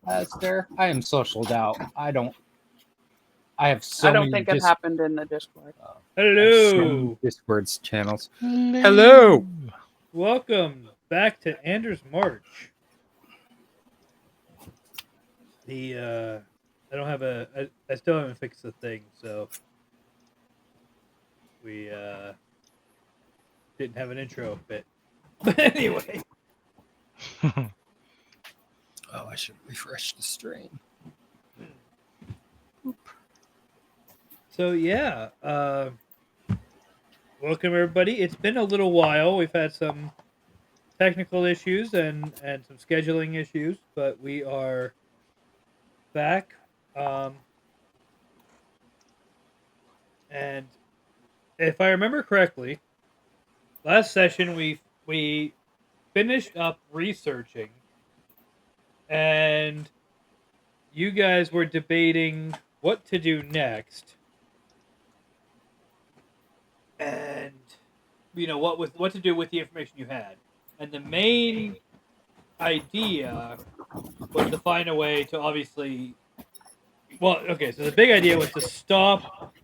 Esther, I am socialed out. I have I don't think it happened in the Discord. Hello. Discord's channels. Hello. Welcome back to Anders March. I don't have I still haven't fixed the thing, so we didn't have an intro bit. But anyway. Oh, I should refresh the stream. So yeah, welcome everybody. It's been a little while. We've had some technical issues and some scheduling issues, but we are back. And if I remember correctly, last session we finished up researching, and you guys were debating what to do next, and what to do with the information you had. And the main idea was to find a way to obviously. Well, okay, so the big idea was to stop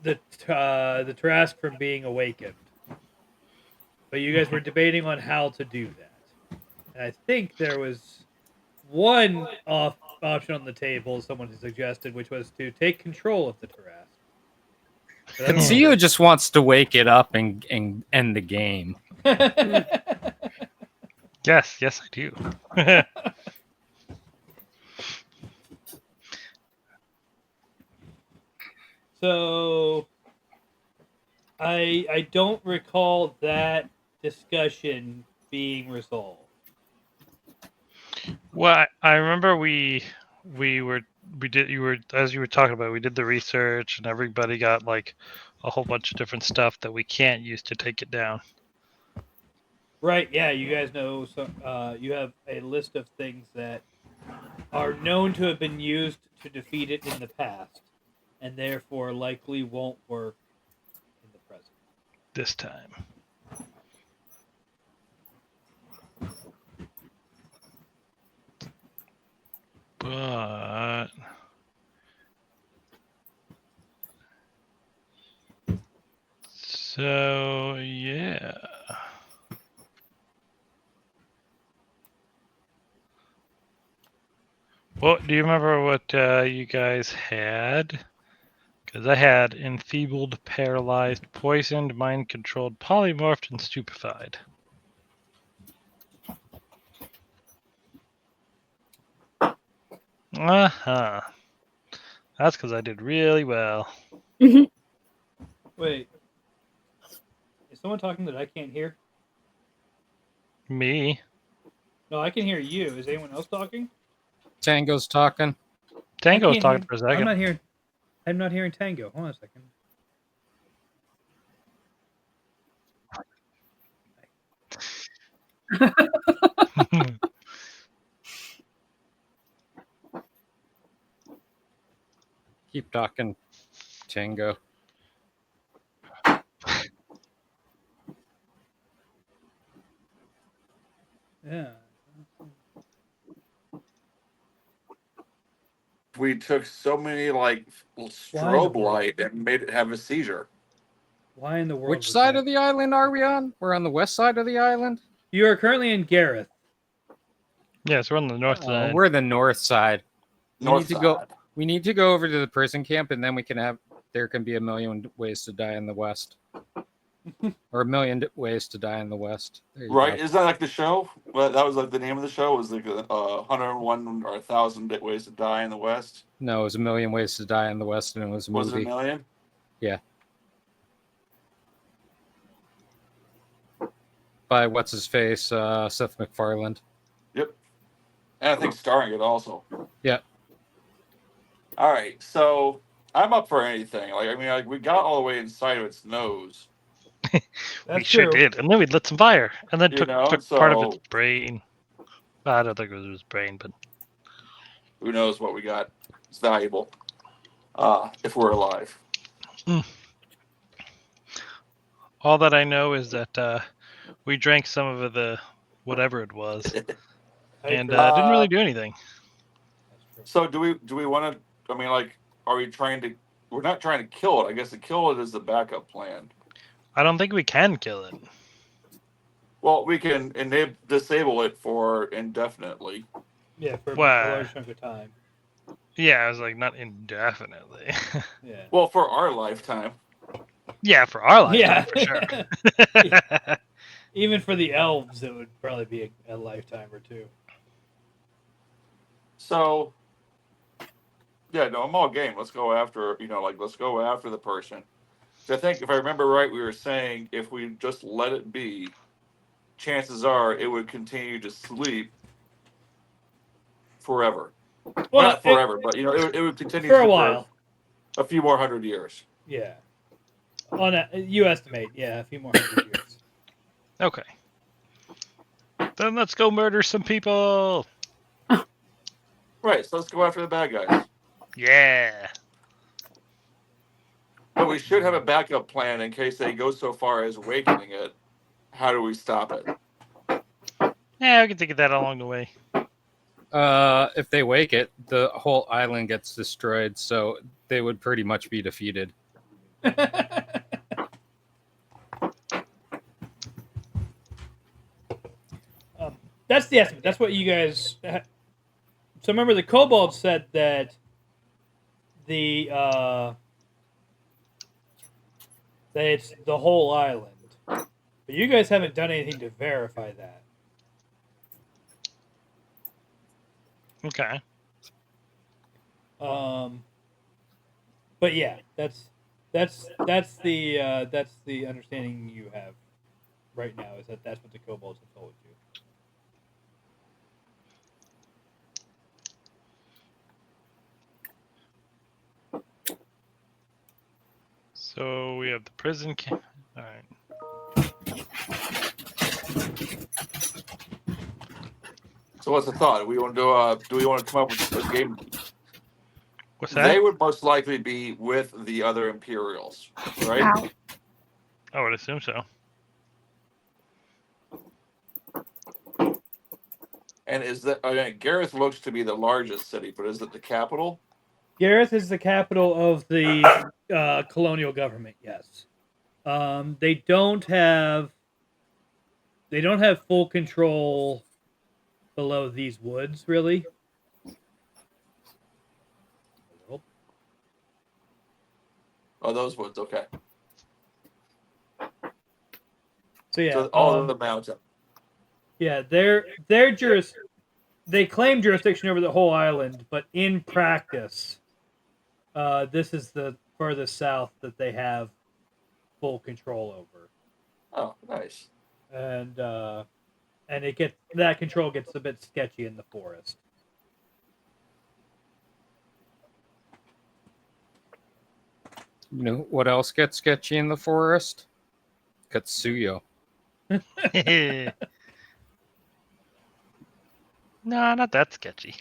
the Trask from being awakened. But you guys were debating on how to do that. And I think there was one option on the table someone had suggested, which was to take control of the Trask. CEO just wants to wake it up and end the game. Yes, I do. So I don't recall that discussion being resolved. Well, I remember you were as you were talking about, we did the research and everybody got like a whole bunch of different stuff that we can't use to take it down. Right, yeah, you guys know, so you have a list of things that are known to have been used to defeat it in the past, and therefore likely won't work in the present. This time. But so yeah. Well, do you remember what you guys had? Because I had enfeebled, paralyzed, poisoned, mind-controlled, polymorphed, and stupefied. Uh-huh. That's because I did really well. Wait. Is someone talking that I can't hear? Me? No, I can hear you. Is anyone else talking? Tango's talking. Tango was talking for a second. I'm not hearing Tango. Hold on a second. Keep talking, Tango. Yeah. We took so many like strobe light and made it have a seizure. Why in the world? Which side of the island are we on? We're on the west side of the island. You are currently in Gareth. Yes, we're on the north side. We're the north side. North side. We need to go over to the prison camp, and then there can be a million ways to die in the west. Or a million ways to die in the west. Right? Go. Isn't that like the show? Well, that was like the name of the show. It was like 101 or 1,000 ways to die in the west. No, it was a million ways to die in the west, and it was a movie. Was it a million? Yeah. By what's his face, Seth MacFarlane. Yep. And I think starring it also. Yeah. All right, so I'm up for anything. We got all the way inside of its nose. We sure did, and then we lit some fire, and then took part of its brain. I don't think it was his brain, but who knows what we got? It's valuable. If we're alive. All that I know is that we drank some of the whatever it was. and agree. didn't really do anything. That's true. So do we want to? I mean, like, are we trying to? We're not trying to kill it. I guess to kill it is the backup plan. I don't think we can kill it. Well, we can disable it for indefinitely. Yeah, for a Well, large chunk of time. yeah, I was like, not indefinitely. Yeah. Well, for our lifetime. Yeah, for our lifetime, Yeah. for sure. Even for the elves, it would probably be a lifetime or two. So, yeah, no, I'm all game. Let's go after, let's go after the person. So I think if I remember right, we were saying if we just let it be, chances are it would continue to sleep forever. Well, Not forever, but it would continue for a to while. For a few more 100 years. Yeah. On a, you estimate, yeah, a few more 100 years. Okay. Then let's go murder some people. Right, so let's go after the bad guys. Yeah. But we should have a backup plan in case they go so far as awakening it. How do we stop it? Yeah, we can think of that along the way. If they wake it, the whole island gets destroyed, so they would pretty much be defeated. That's the estimate. That's what you guys. So remember, the kobold said that that it's the whole island, but you guys haven't done anything to verify that. Okay. But yeah, that's the understanding you have right now, is that that's what the kobolds have told you. So we have the prison camp. All right. So what's the thought? Do we want to come up with a game? What's that? They would most likely be with the other Imperials, right? Ow. I would assume so. And is that Gareth looks to be the largest city, but is it the capital? Gareth is the capital of the colonial government. Yes, they don't have full control below these woods, really. Oh, those woods. Okay. So yeah, So all of the mountain. yeah, they claim jurisdiction over the whole island, but in practice, this is the furthest south that they have full control over. Oh, nice. And that control gets a bit sketchy in the forest. You know what else gets sketchy in the forest? Katsuyo. No, not that sketchy.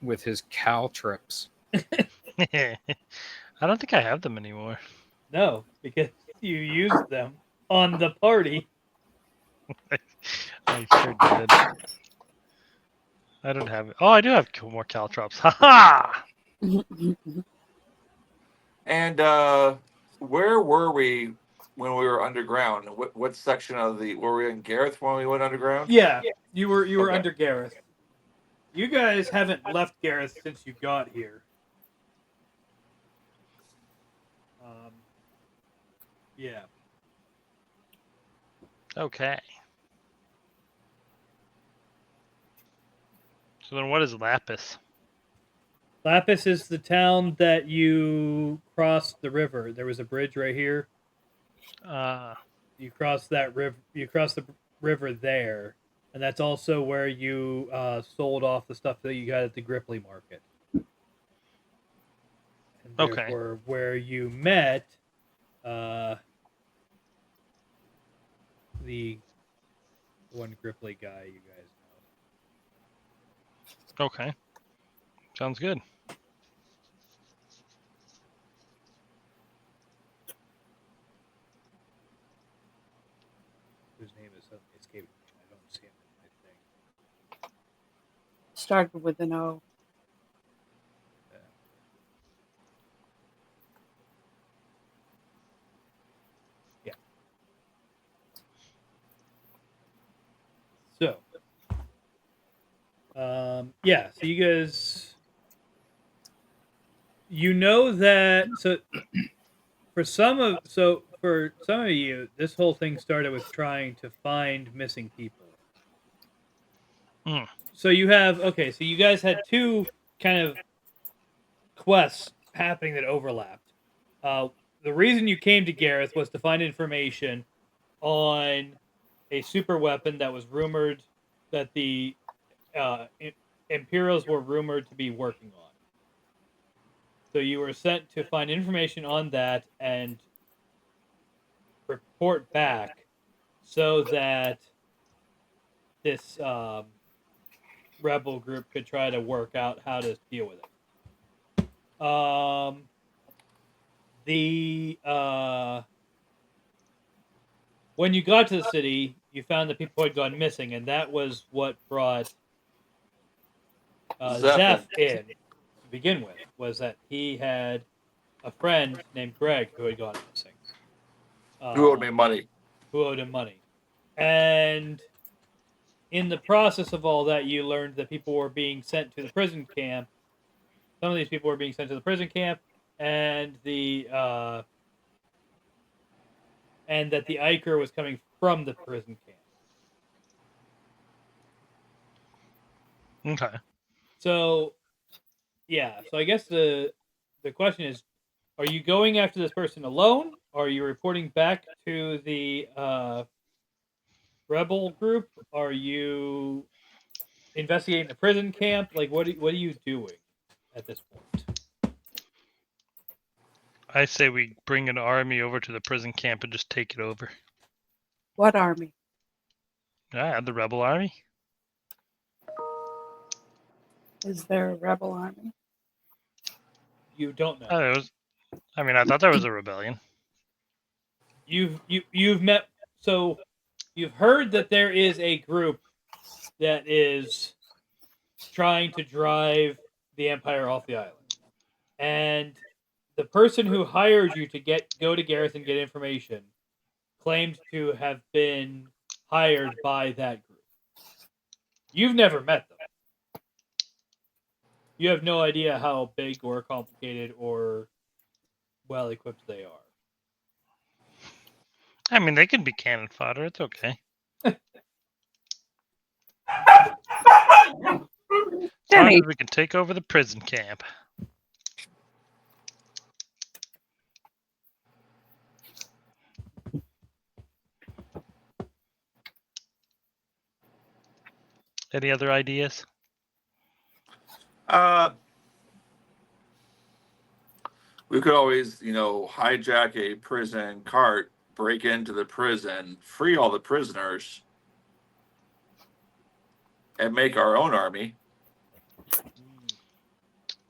With his caltrips. I don't think I have them anymore. No, because you used them on the party. I sure did. I don't have it. Oh, I do have more caltrops. Ha ha! And where were we when we were underground? What section of were we in Gareth when we went underground? Yeah, you were Okay. under Gareth. You guys haven't left Gareth since you got here. Yeah. Okay. So then what is Lapis? Lapis is the town that you crossed the river. There was a bridge right here. You crossed that river. You crossed the river there, and that's also where you sold off the stuff that you got at the Gripply market. And Okay. therefore, where you met the one Gripply guy you guys know. Okay. Sounds good. Whose name is escaping me. I don't see him in my thing. started with an O. So, yeah. So you guys, you know that. So for some of you, this whole thing started with trying to find missing people. Hmm. So you have So you guys had two kind of quests happening that overlapped. The reason you came to Gareth was to find information on a super weapon that was rumored that the Imperials were rumored to be working on. So you were sent to find information on that and report back so that this rebel group could try to work out how to deal with it. When you got to the city, you found that people had gone missing, and that was what brought Zeph in to begin with. Was that he had a friend named Greg who had gone missing. Who owed me money? Who owed him money. And in the process of all that, you learned that people were being sent to the prison camp. Some of these people were being sent to the prison camp, and that the Iker was coming from the prison camp. Okay. So, yeah. So I guess the question is, are you going after this person alone? Or are you reporting back to the rebel group? Are you investigating the prison camp? Like, what are you doing at this point? I say we bring an army over to the prison camp and just take it over. What army? Yeah, the rebel army. Is there a rebel army? You don't know. I thought there was a rebellion. You've met. So you've heard that there is a group that is trying to drive the Empire off the island, and the person who hired you to go to Gareth and get information claimed to have been hired by that group. You've never met them. You have no idea how big or complicated or well equipped they are. I mean, they can be cannon fodder. It's okay. As long as we can take over the prison camp. Any other ideas? We could always, hijack a prison cart, break into the prison, free all the prisoners, and make our own army.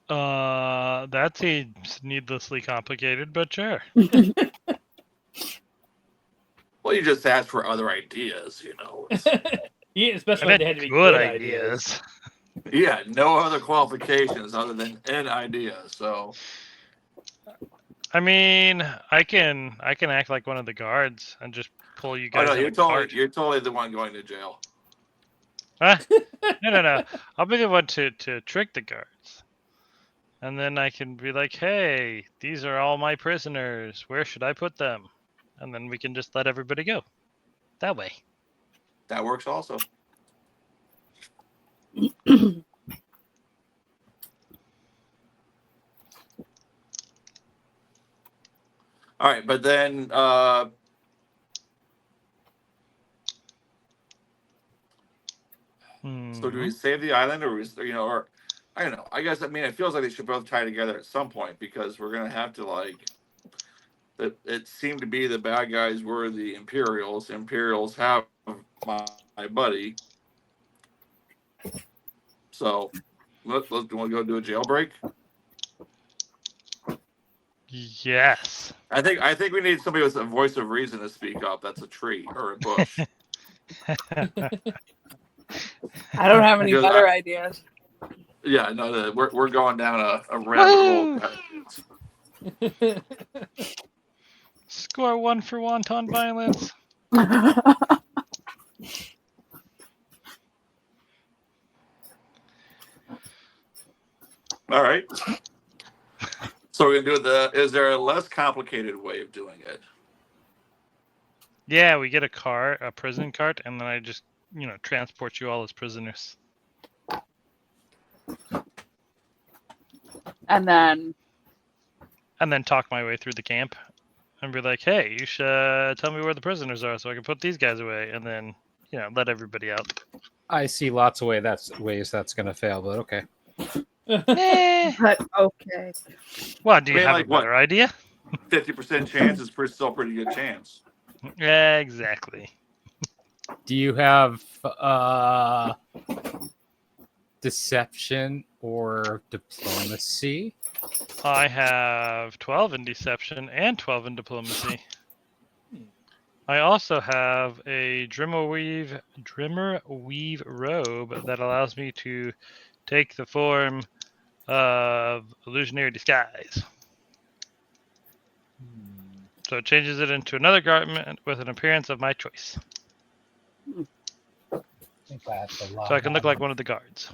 That seems needlessly complicated, but sure. Well, you just asked for other ideas, Yeah, especially they had to be good ideas. Yeah, no other qualifications other than an idea. So, I mean, I can act like one of the guards and just pull you guys. no, in a cart. you're totally the one going to jail. Huh? No. I'll be the one to trick the guards, and then I can be like, "Hey, these are all my prisoners. Where should I put them?" And then we can just let everybody go. That way. That works also. All right, but then so do we save the island, or I don't know. I guess it feels like they should both tie together at some point, because we're gonna have to it seemed to be the bad guys were the Imperials. Imperials have my buddy. So let's do you want to go do a jailbreak? Yes. I think we need somebody with a voice of reason to speak up. That's a tree or a bush. I don't have any better ideas. Yeah, no, we're going down a rabbit hole. Score 1 for wanton violence. All right. So we're gonna do is there a less complicated way of doing it? Yeah, we get a prison cart, and then I just, transport you all as prisoners. And then And then talk my way through the camp and be like, hey, you should tell me where the prisoners are so I can put these guys away, and then, let everybody out. I see lots of ways that's going to fail, but okay. Eh. but okay. Well, do you I mean, have like a better what? idea? 50% chance is still a pretty good chance. Yeah, exactly. Do you have deception or diplomacy? I have 12 in deception and 12 in diplomacy. I also have a Drimmer Weave robe that allows me to take the form of illusionary disguise. So it changes it into another garment with an appearance of my choice. I think I have to log So I can look out like of- one of the guards.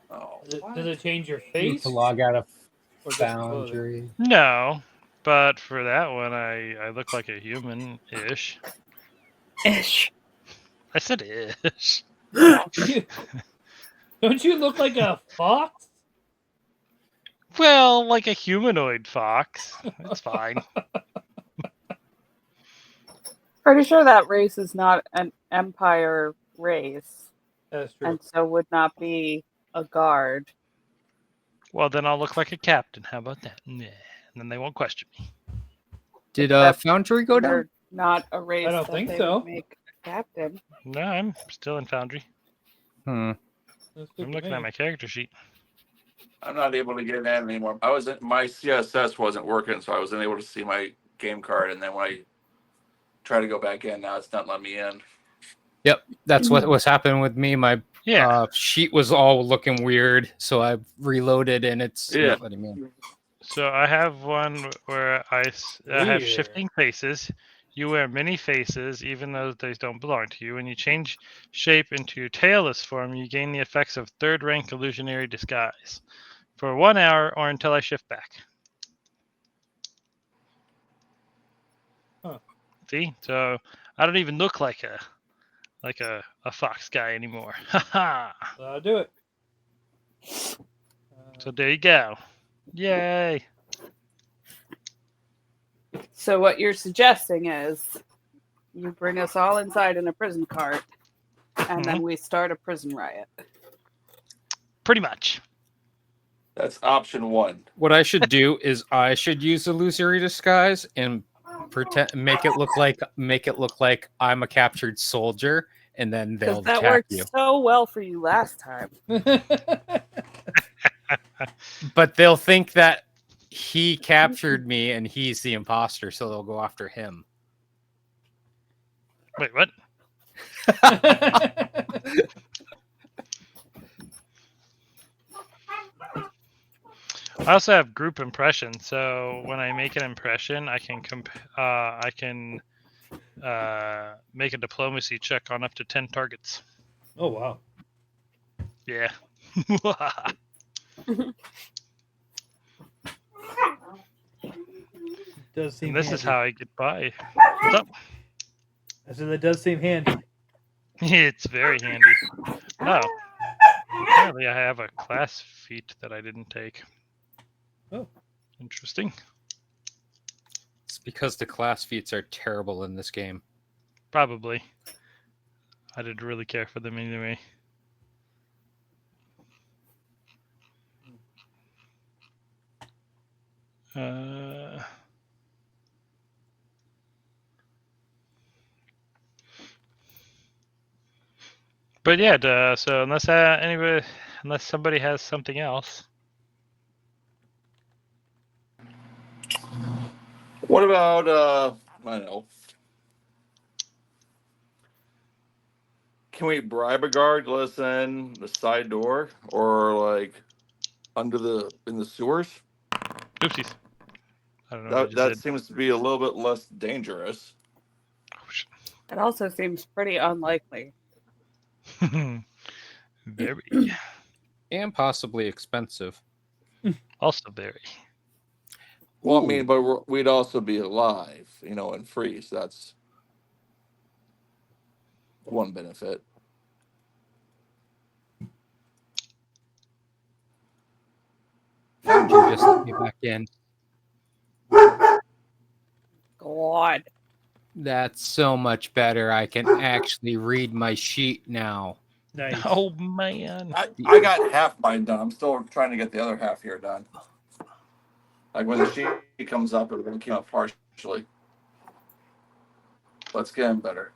Oh, Does it change your I need face? to log out of Or just the clothing? Foundry. No, but for that one, I look like a human-ish. Ish. I said ish. Don't you look like a fox? Well, like a humanoid fox. It's fine. Pretty sure that race is not an empire race, That's true. and so would not be a guard. Well, then I'll look like a captain. How about that? Nah. And then they won't question me. Did Except Foundry go down? They're not a race I don't that think they so. would make a captain. No, I'm still in Foundry. Hmm. That's good I'm to looking me. at my character sheet. I'm not able to get in anymore. My CSS wasn't working, so I wasn't able to see my game card. And then when I try to go back in, now it's not letting me in. Yep, that's what was happening with me. My Yeah. sheet was all looking weird, so I reloaded and it's not letting me in. So I have one where I have Weird. shifting faces. You wear many faces, even though they don't belong to you. When you change shape into your tailless form, you gain the effects of third-rank illusionary disguise for 1 hour or until I shift back. Huh. See? So I don't even look like a fox guy anymore. Haha. I'll do it. So there you go. Yay. So what you're suggesting is you bring us all inside in a prison cart, and then we start a prison riot. Pretty much. That's option one. What I should do is I should use illusory disguise and pretend make it look like I'm a captured soldier, and then they'll Because that attack worked you. so well for you last time. But they'll think that he captured me and he's the imposter, so they'll go after him. Wait, what? I also have group impression, so when I make an impression, I can make a diplomacy check on up to 10 targets. Oh wow. Yeah. Does seem. And this is handy. how I get by. What's up? I said that does seem handy. It's very handy. Oh, apparently I have a class feat that I didn't take. Oh. Interesting. It's because the class feats are terrible in this game. Probably. I didn't really care for them anyway. But yeah, so unless somebody has something else. What about I don't know, Can we bribe a guard to let us in the side door or like in the sewers? Oopsies. I don't know what I just That said. seems to be a little bit less dangerous. Oh, shit. It also seems pretty unlikely. Very. And possibly expensive. Also very. Well, I Ooh. mean, but we'd also be alive, and free. So that's one benefit. How'd you just let me back in? God. That's so much better. I can actually read my sheet now. Nice. Oh man. I got half mine done. I'm still trying to get the other half here done. Like when the sheet comes up, it will come up partially. Let's get him better.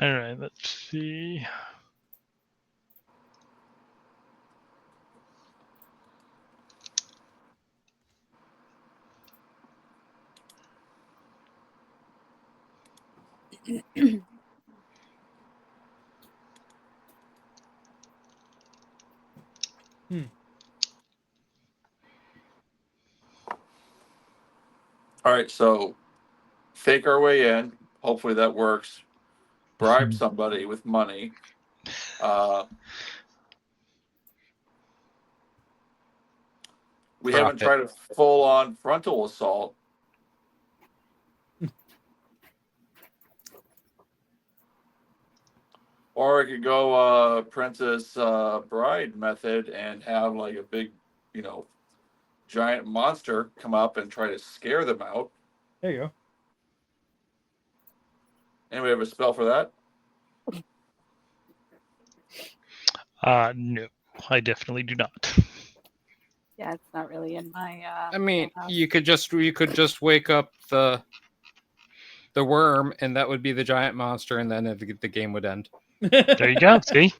All right, let's see. All right, so fake our way in. Hopefully that works. Bribe somebody with money. We haven't Profit. tried a full-on frontal assault. Or we could go Princess Bride method and have like a big, giant monster come up and try to scare them out. There you go. Anybody have a spell for that? No, I definitely do not. Yeah, it's not really in my. I mean, wheelhouse. you could just wake up the worm, and that would be the giant monster, and then the game would end. There you go. See?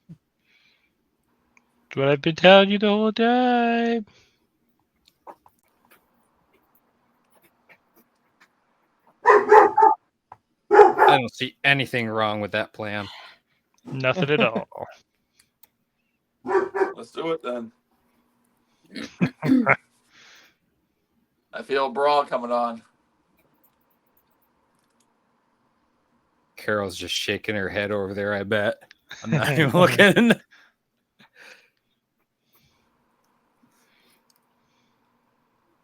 That's what I've been telling you the whole time. I don't see anything wrong with that plan. Nothing at all. Let's do it then. I feel a brawl coming on. Carol's just shaking her head over there, I bet. I'm not even looking.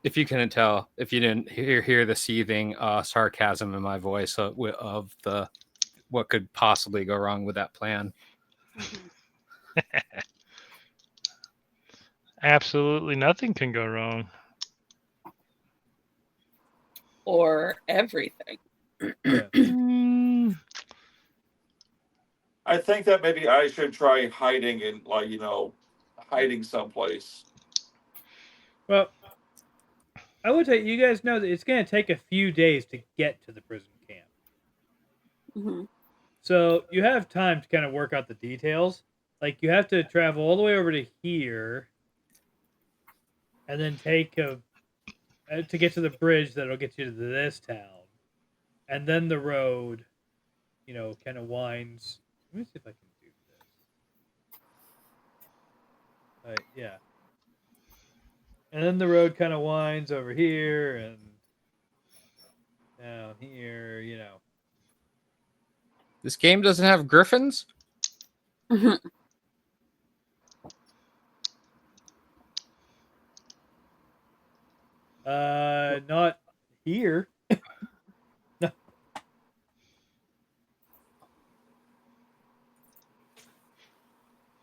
If you couldn't tell, if you didn't hear the seething sarcasm in my voice of the what could possibly go wrong with that plan. Absolutely nothing can go wrong. Or everything. I think that maybe I should try hiding in, hiding someplace. Well, I would say you guys know that it's going to take a few days to get to the prison camp. Mm-hmm. So you have time to kind of work out the details. Like you have to travel all the way over to here, and then take to get to the bridge that'll get you to this town, and then the road, kind of winds. Let me see if I can do this. Yeah. And then the road kind of winds over here and down here, This game doesn't have griffins? Mm-hmm. Not here. No.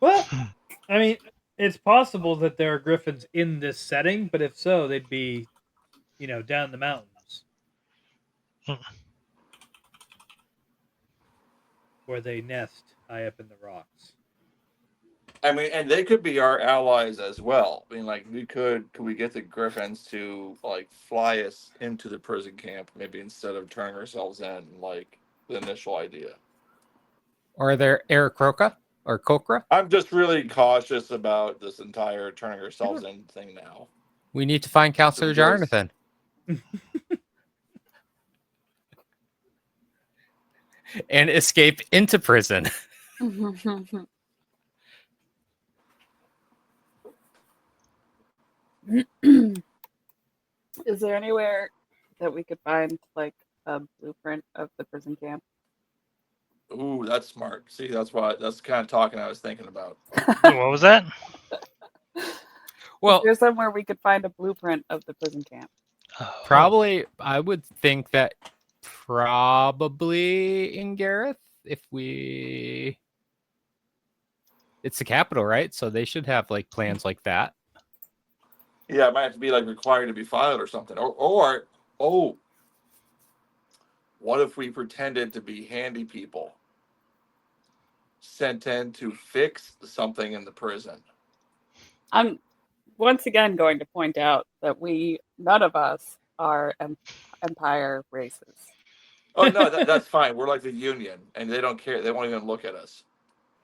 Well, I mean, it's possible that there are griffins in this setting, but if so, they'd be, down the mountains. Where they nest high up in the rocks. I mean, and they could be our allies as well. I mean, like, could we get the Griffins to, fly us into the prison camp, maybe instead of turning ourselves in, the initial idea. Or there Aarakocra or Kokra? I'm just really cautious about this entire turning ourselves in thing now. We need to find Counselor There's- Jonathan. And escape into prison. Is there anywhere that we could find like a blueprint of the prison camp? Ooh, that's smart. See, that's the kind of talking I was thinking about. What was that? Well, Is there somewhere we could find a blueprint of the prison camp? Oh. probably, I would think that probably in Gareth, if we... It's the capital, right? So they should have like plans like that. Yeah, it might have to be like required to be filed or something. Or what if we pretended to be handy people sent in to fix something in the prison? I'm once again going to point out that none of us are Empire races. Oh no, that's fine. We're like the Union, and they don't care. They won't even look at us.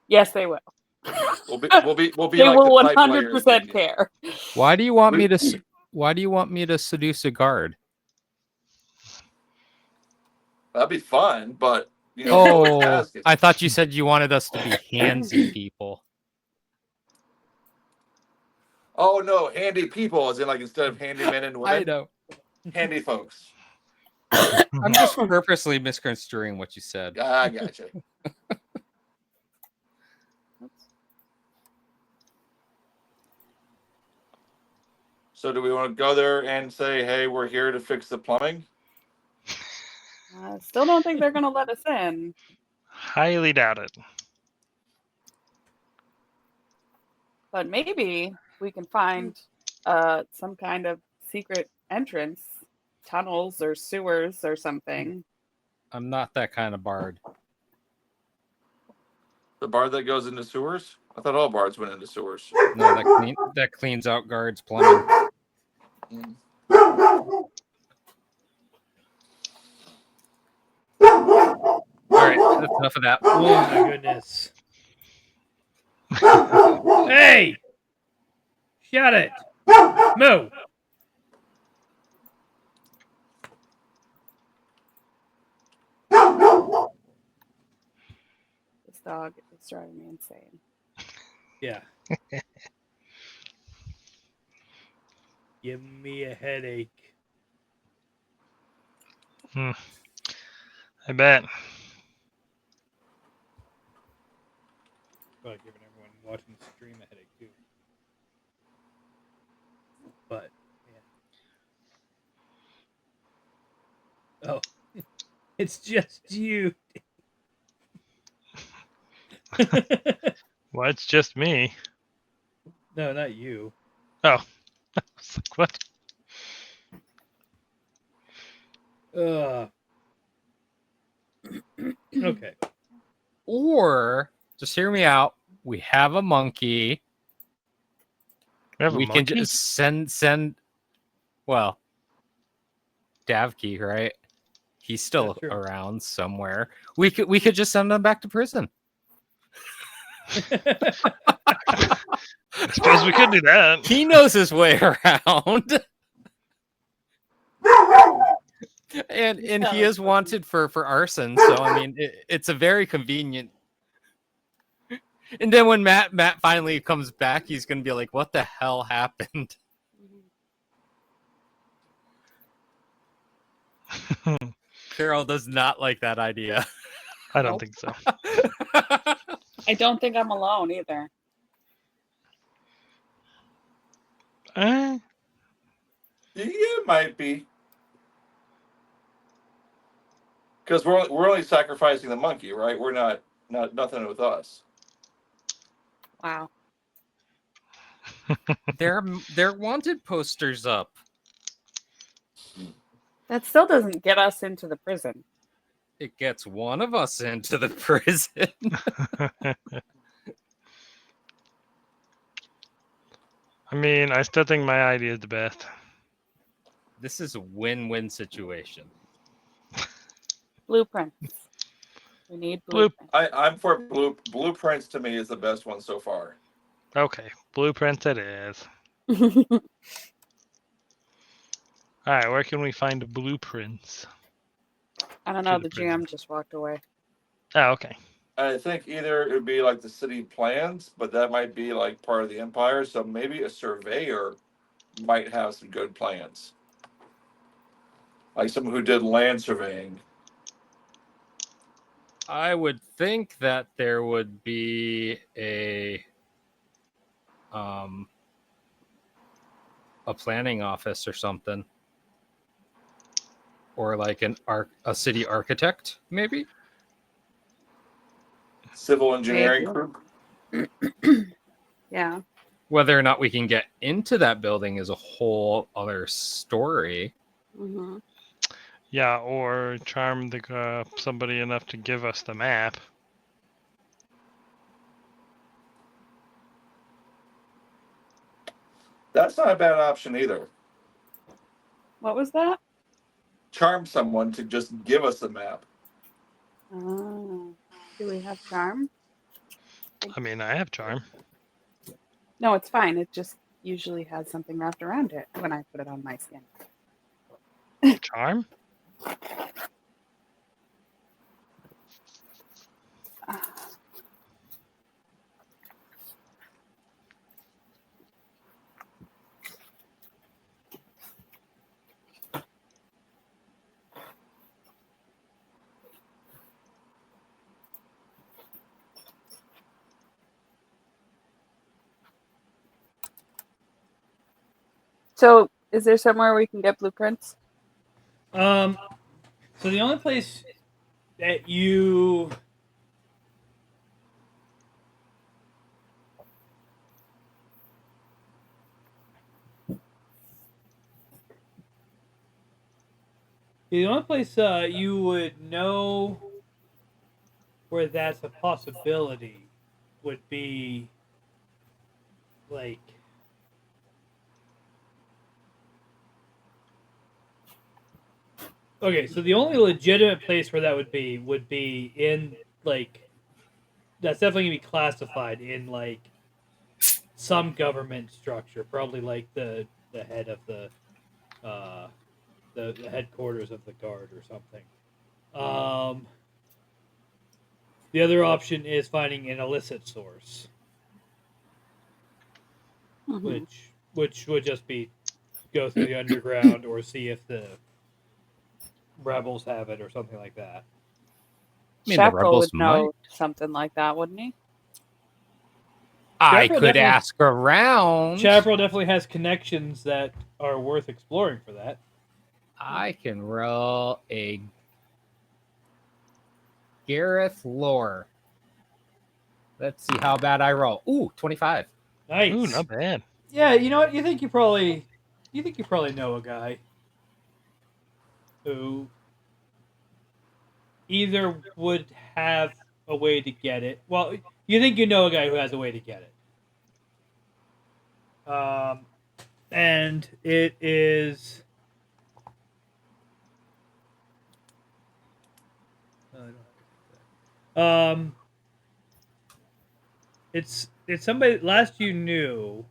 Yes, they will. We'll be They like will the pipe layers 100% union. care. Why do you want me to? Why do you want me to seduce a guard? That'd be fun, but Oh, task is- I thought you said you wanted us to be handsy people. Oh no, handy people, as in like instead of handy men and women, know. handy folks. I'm just purposely misconstruing what you said. I gotcha. So do we want to go there and say, hey, we're here to fix the plumbing? Still don't think they're going to let us in. Highly doubt it. But maybe we can find some kind of secret entrance, tunnels or sewers or something. I'm not that kind of bard. The bar that goes into sewers? I thought all bars went into sewers. No, that cleans out guards' plumbing. Mm. All right, that's enough of that. Oh my goodness. Hey! Shut it! Move! This dog is driving me insane. Yeah. Give me a headache. I bet. Probably giving everyone watching the stream a headache too. But yeah. Oh, it's just you. Well, it's just me. No, not you. Oh. I was like, what? Okay. Or just hear me out. We have a monkey. We have a We monkey? can just send. Well, Davkey, right? He's still That's true. around somewhere. We could just send him back to prison. I suppose we could do that. He knows his way around. and he is wanted for arson, so I mean it's a very convenient. And then when Matt finally comes back, he's gonna be like, what the hell happened? Carol does not like that idea. I don't think so. I don't think I'm alone either. Yeah, it might be. Because we're only sacrificing the monkey, right? We're not nothing with us. Wow. They're wanted posters up. That still doesn't get us into the prison. It gets one of us into the prison. I mean, I still think my idea is the best. This is a win-win situation. Blueprints. We need Blue. I'm for blueprints. To me, is the best one so far. Okay, blueprint it is. All right, where can we find blueprints? I don't To know. the The prison. GM just walked away. Oh, okay. I think either it would be like the city plans, but that might be like part of the empire. So maybe a surveyor might have some good plans, like someone who did land surveying. I would think that there would be a planning office or something, or like a city architect, maybe. Civil engineering Maybe. group. Yeah. Whether or not we can get into that building is a whole other story. Hmm. Yeah, or charm the somebody enough to give us the map. That's not a bad option either. What was that? Charm someone to just give us a map. Oh. Do we have charm? I mean, I have charm. No, it's fine. It just usually has something wrapped around it when I put it on my skin. Charm? So, is there somewhere we can get blueprints? So the only place that you you would know where that's a possibility would be like okay, so the only legitimate place where that would be in like that's definitely gonna be classified in like some government structure, probably like the head of the headquarters of the guard or something. The other option is finding an illicit source, Mm-hmm. which would just be go through the underground or see if the rebels have it or something like that. I mean, the Chaparral rebels would know might. something like that, wouldn't he? I Chaparral could definitely- ask around. Chaparral definitely has connections that are worth exploring for that. I can roll a Gareth lore. Let's see how bad I roll. Ooh, 25. Nice. Ooh, not bad. Yeah, you know what? You think you probably know a guy who either would have a way to get it. Well, you think you know a guy who has a way to get it. And it is. It's somebody last you knew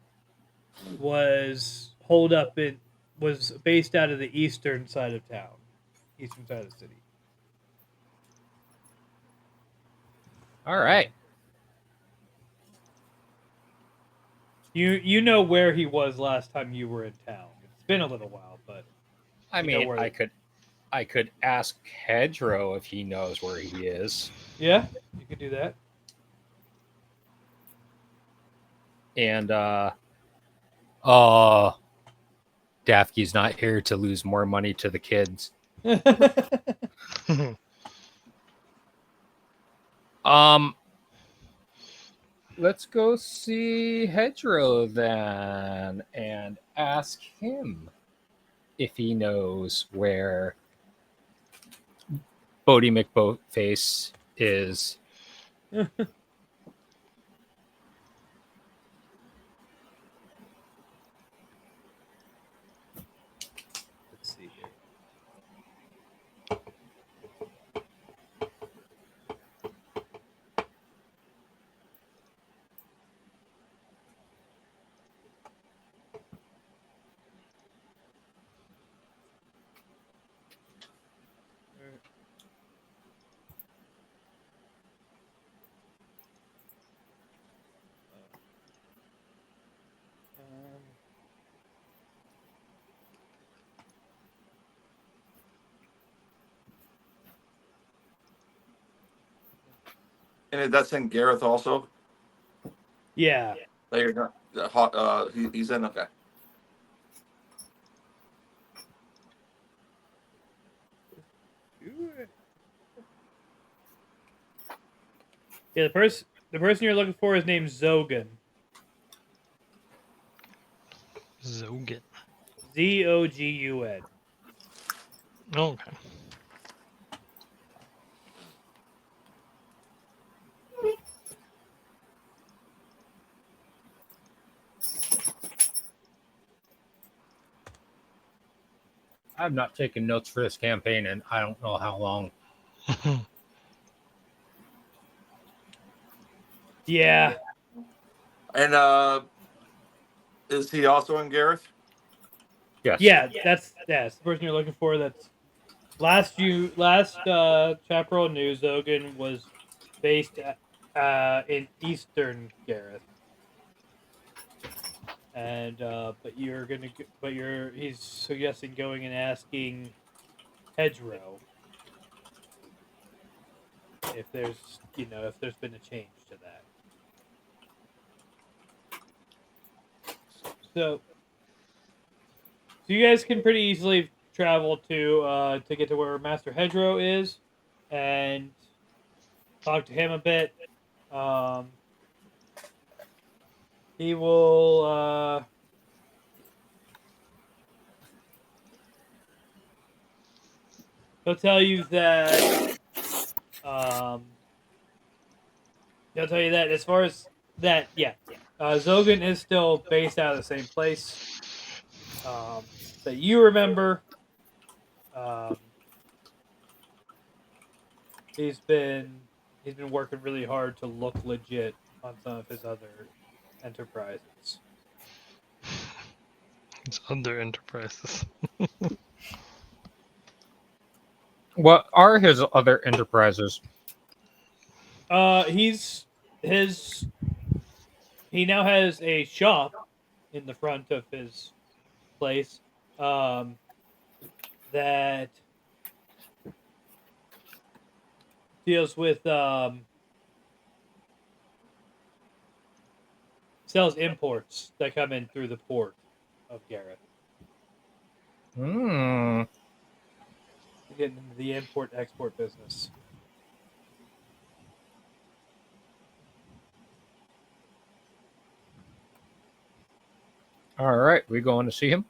was was based out of the eastern side of town, eastern side of the city. All right. You know where he was last time you were in town. It's been a little while, but I You know mean, where- I could ask Hedgerow if he knows where he is. yeah, you could do that. And Daffy's not here to lose more money to the kids. Let's go see Hedgerow then and ask him if he knows where Bodie McBoatface is. Let's see here. And that's in Gareth also. Yeah. There you go. The hot. He's in. Okay. Yeah, the person you're looking for is named Zogan. Zogan. Zogun. Okay. I've not taken notes for this campaign, and I don't know how long. Yeah. And is he also in Gareth? Yes. Yeah, that's the person you're looking for. That's last chaparral news. Zogan was based in Eastern Gareth, and he's suggesting going and asking Hedgerow if there's been a change to that. So you guys can pretty easily travel to get to where Master Hedgerow is, and talk to him a bit. He will. He'll tell you that. He'll tell you that as far as that, yeah. Zogan is still based out of the same place that you remember. He's been working really hard to look legit on some of his other enterprises. It's other enterprises. What are his other enterprises? He now has a shop in the front of his place that deals with sells imports that come in through the port of Gareth. Getting into the import-export business. All right, we going to see him?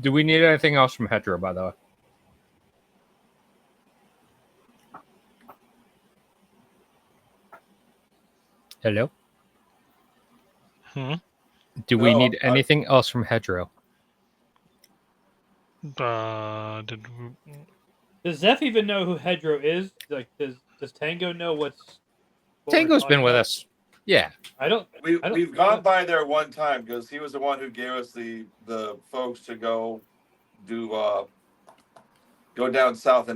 Do we need anything else from Hedgerow, by the way? Hello? Do we need anything else from Hedgerow? Does Zeph even know who Hedgerow is? Like, does Tango know what Tango's been with about? us. Yeah. We've gone by there one time because he was the one who gave us the folks to go do go down south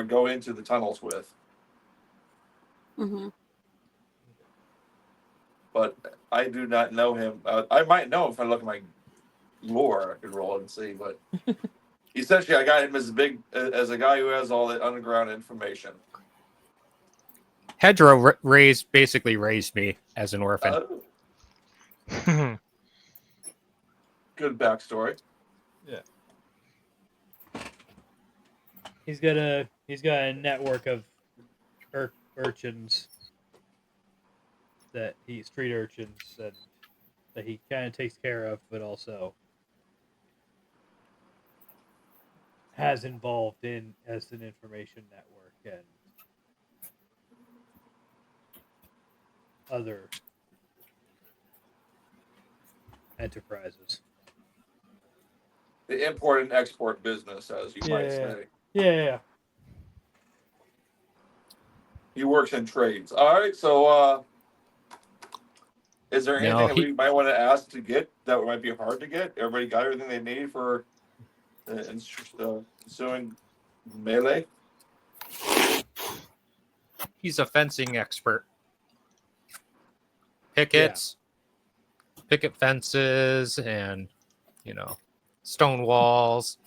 go into the tunnels with. Mm-hmm. But I do not know him. I might know if I look at my lore. I could roll and see, but essentially, I got him as a guy who has all the underground information. Hedgerow basically raised me as an orphan. Good backstory. Yeah. He's got a network of urchins street urchins that he kind of takes care of, but also has involved in as an information network and other enterprises. The import and export business, as you might say. Yeah. He works in trades. All right, so is there anything that we might want to ask to get that might be hard to get? Everybody got everything they need for ensuing melee? He's a fencing expert. Picket fences, and stone walls.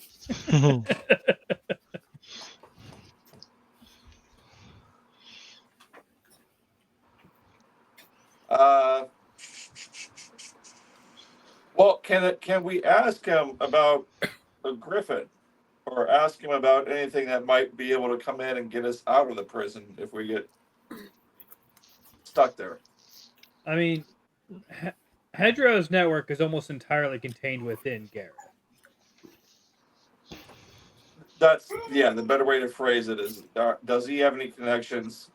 Well, can we ask him about the Griffin, or ask him about anything that might be able to come in and get us out of the prison if we get stuck there? I mean, Hedgero's network is almost entirely contained within Gareth. That's the better way to phrase it is: does he have any connections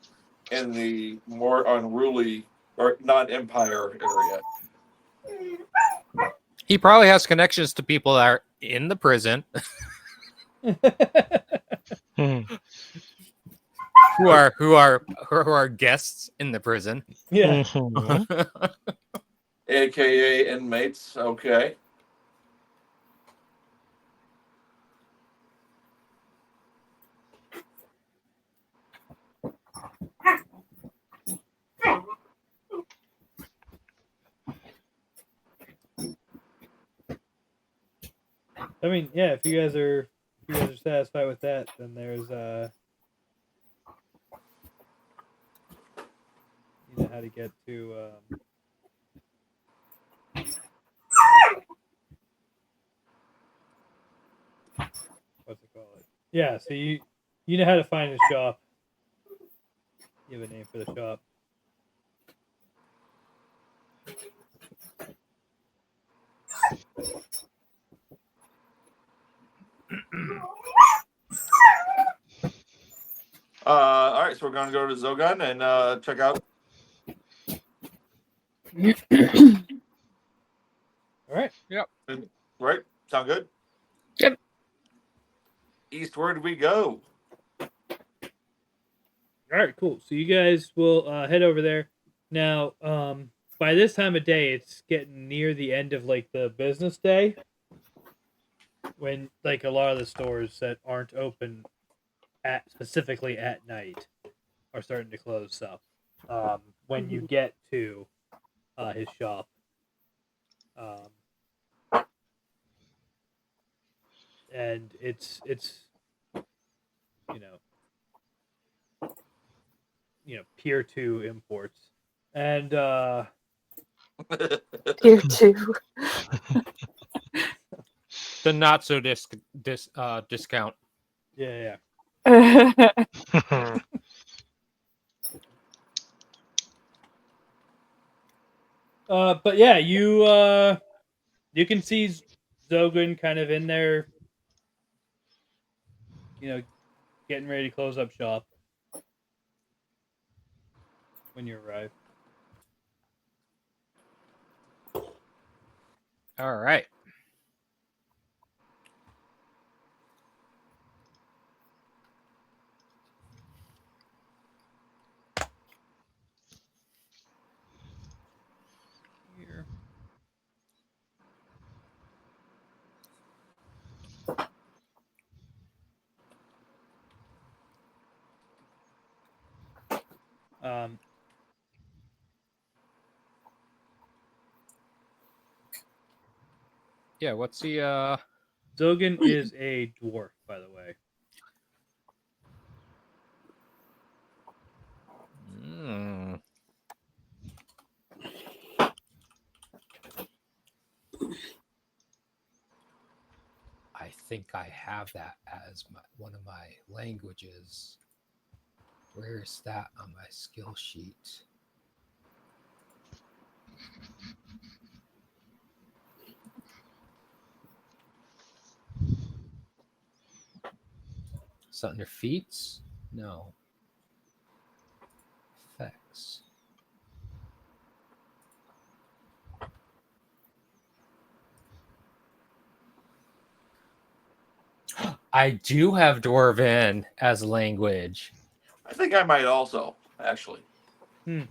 in the more unruly or non-empire area? He probably has connections to people that are in the prison Hmm. who are guests in the prison. Yeah. Mhm. AKA inmates. Okay. I mean, yeah. If you guys are satisfied with that, then there's you know how to get to what's it called? Yeah. So you know how to find a shop. You have a name for the shop. All right, so we're going to go to Zogun and check out. All right. Right? Sound good? Yep. Eastward we go. All right. Cool. So you guys will head over there. Now, by this time of day, it's getting near the end of like the business day, when like a lot of the stores that aren't open specifically at night are starting to close up. When you get to his shop, and it's Pier 2 imports, and Tier 2. The not so discount. yeah. But yeah, you can see Zogun kind of in there, getting ready to close up shop when you arrive. All right. Here. Yeah, what's the Zogun is a dwarf, by the way. I think I have that as one of my languages. Where is that on my skill sheet? Is that under feats? No. Effects. I do have Dwarven as a language. I think I might also, actually. Hmm.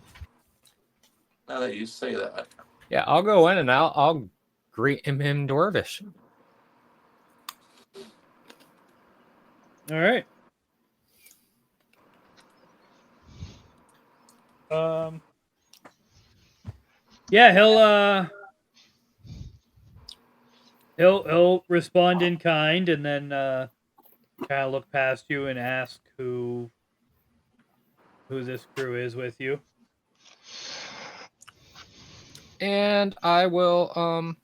Now that you say that. Yeah, I'll go in and I'll greet him in Dwarvish. All right. Yeah, he'll respond in kind, and then kind of look past you and ask who this crew is with you. And I will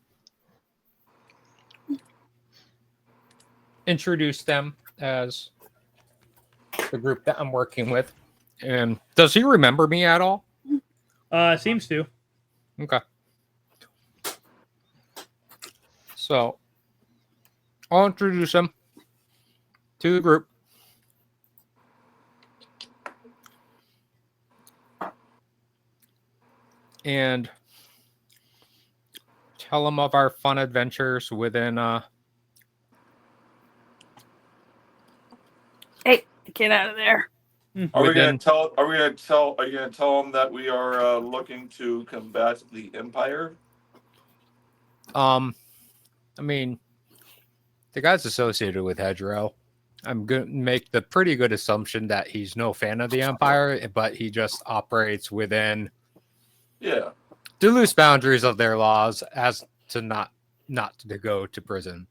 introduce them as the group that I'm working with. And does he remember me at all? Seems to. Okay. So I'll introduce him to the group. And tell them of our fun adventures within Hey, get out of there. Are we within gonna tell? Are we gonna tell? Are you gonna tell them that we are looking to combat the Empire? I mean, the guy's associated with Hedgerow. I'm going to make the pretty good assumption that he's no fan of the Empire, but he just operates within Yeah. the loose boundaries of their laws as to not to go to prison.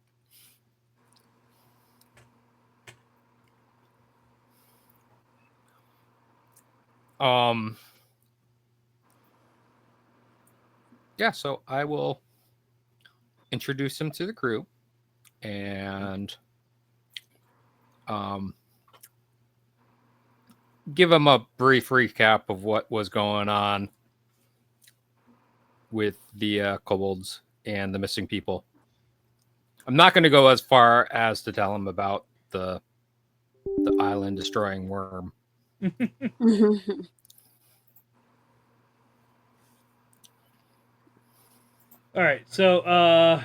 Yeah, so I will introduce him to the crew and give him a brief recap of what was going on with the kobolds and the missing people. I'm not going to go as far as to tell him about the island destroying worm. All right, so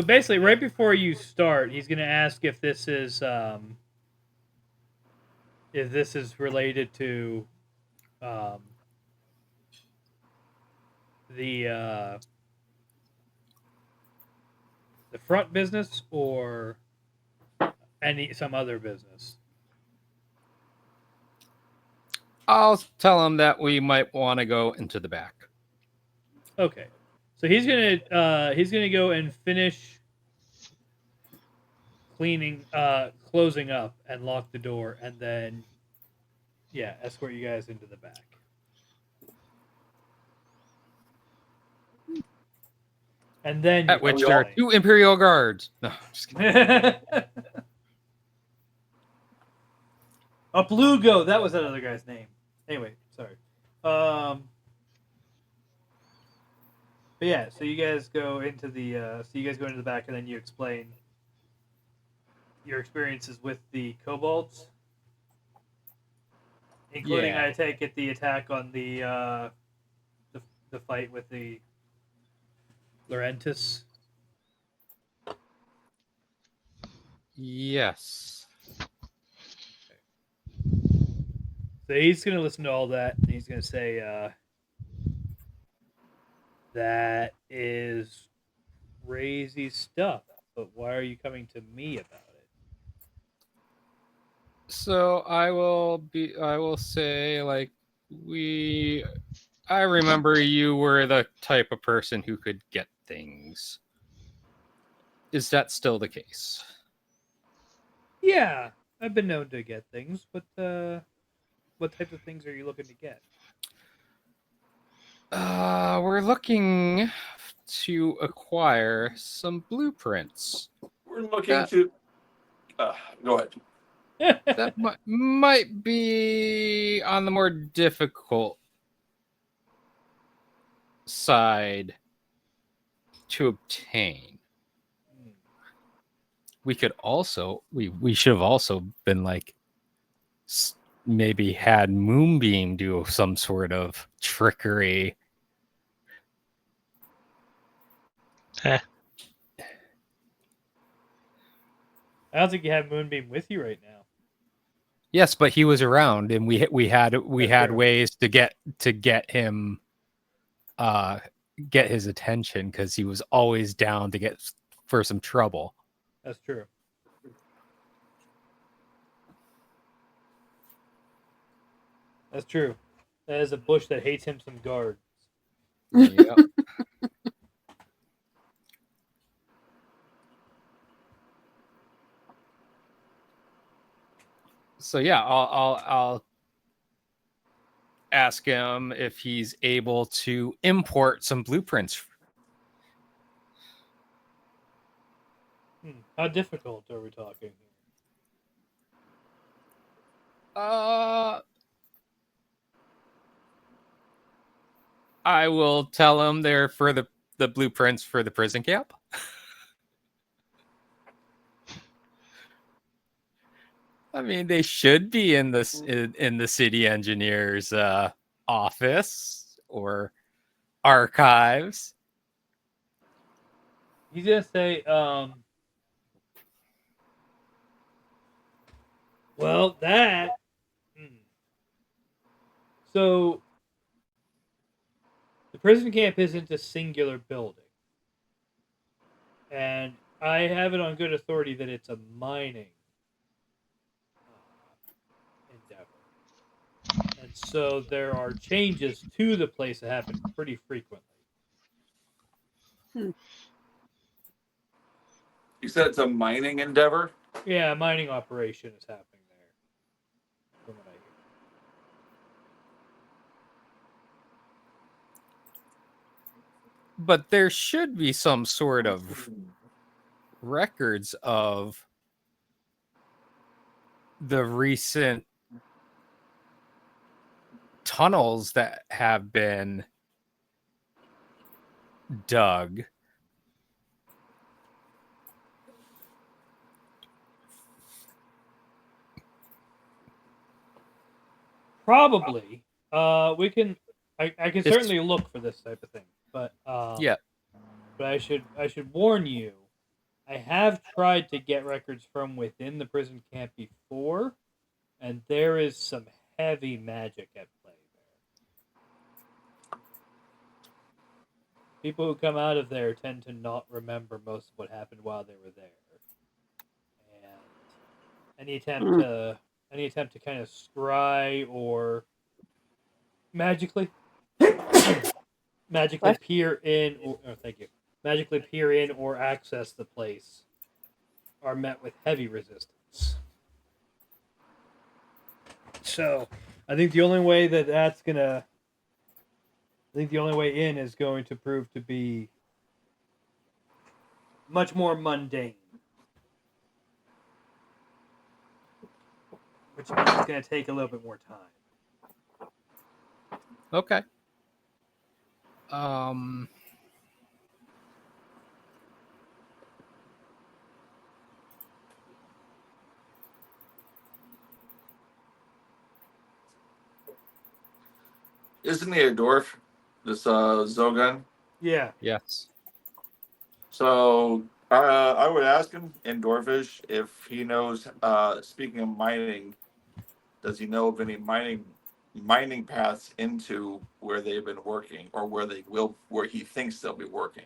basically, right before you start, he's gonna ask if this is related to the front business or some other business. I'll tell him that we might want to go into the back. Okay, so he's gonna go and finish closing up and lock the door, and then escort you guys into the back. And then At which there are 2 Imperial guards. No, just kidding. A Blugo, that was that other guy's name. Anyway, sorry. But yeah, so you guys go into the back, and then you explain your experiences with the kobolds, including, Yeah. I take it, the attack on the fight with the Lorentus. Yes. So he's going to listen to all that, and he's going to say, that is crazy stuff, but why are you coming to me about it? So I will say, like, I remember you were the type of person who could get things. Is that still the case? Yeah, I've been known to get things, but what type of things are you looking to get? We're looking to acquire some blueprints. We're looking to. Go ahead. That might be on the more difficult side to obtain. We could also we should have also been like maybe had Moonbeam do some sort of trickery. I don't think you have Moonbeam with you right now. Yes, but he was around, and we had true. ways to get him, get his attention, because he was always down to get for some trouble. That's true. That's true. That is a bush that hates him some guards. Yep. So yeah, I'll ask him if he's able to import some blueprints. How difficult are we talking here? I will tell him they're for the blueprints for the prison camp. I mean, they should be in this in the city engineer's office or archives. He's gonna say, well, that. So, the prison camp isn't a singular building. And I have it on good authority that it's a mining endeavor. And so there are changes to the place that happen pretty frequently. You said it's a mining endeavor? Yeah, a mining operation is happening there. From what I hear. But there should be some sort of records of the recent tunnels that have been dug. Probably. We can. I can certainly look for this type of thing, but Yeah. But I should warn you. I have tried to get records from within the prison camp before, and there is some heavy magic at play there. People who come out of there tend to not remember most of what happened while they were there, and any attempt to kind of scry or magically peer in or magically peer in or access the place are met with heavy resistance. So, I think the only way in is going to prove to be much more mundane. Which means it's going to take a little bit more time. Okay. Isn't he a dwarf? This Zogun? Yeah. Yes. So I would ask him in Dwarfish if he knows. Speaking of mining, does he know of any mining paths into where they've been working, or where he thinks they'll be working?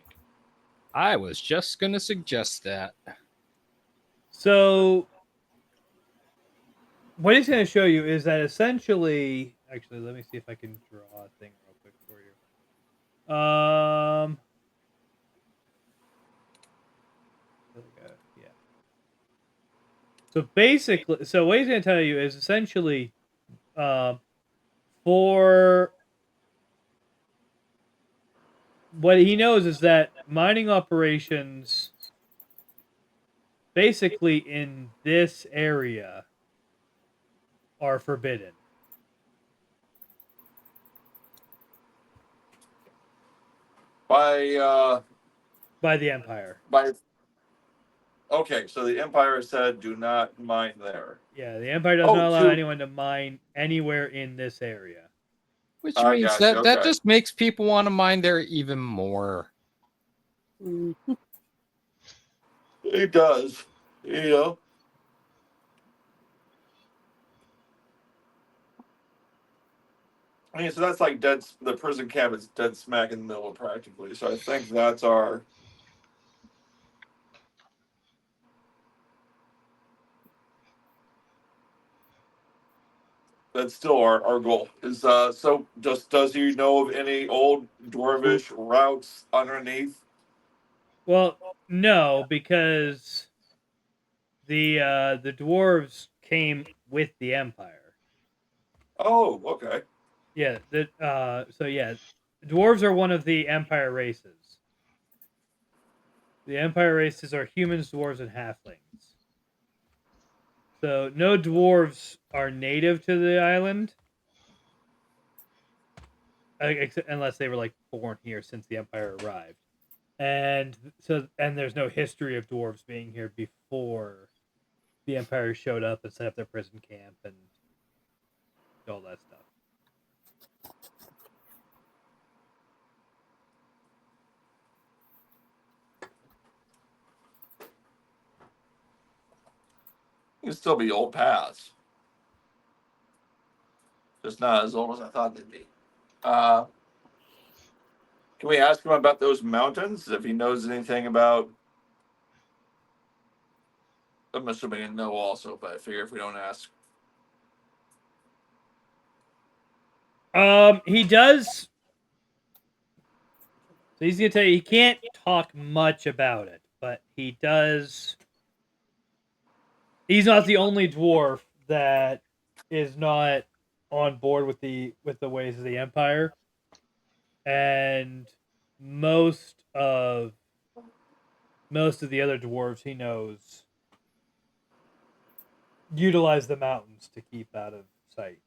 I was just gonna suggest that. So, what he's going to show you is that essentially, actually, let me see if I can draw a thing real quick for you. Yeah. So basically, what he's going to tell you is essentially, for what he knows is that mining operations, basically in this area, are forbidden. By the Empire. Okay, so the Empire said do not mine there. Yeah, the Empire does not allow anyone to mine anywhere in this area. Which means gotcha, that okay. just makes people want to mine there even more. It does, you know. I mean, so that's like the prison camp is dead smack in the middle, practically. So I think that's still our goal. Is so does he know of any old dwarvish routes underneath? Well, no, because the dwarves came with the Empire. Oh, okay. Yeah. Dwarves are one of the Empire races. The Empire races are humans, dwarves, and halflings. So no dwarves are native to the island, unless they were like born here since the Empire arrived. And there's no history of dwarves being here before the Empire showed up and set up their prison camp and all that stuff. You can still be old paths. Just not as old as I thought they'd be. Can we ask him about those mountains? If he knows anything about. I'm assuming I know also, but I figure if we don't ask. He does. So he's gonna tell you he can't talk much about it, but he does. He's not the only dwarf that is not on board with the ways of the Empire, and most of the other dwarves he knows utilize the mountains to keep out of sight.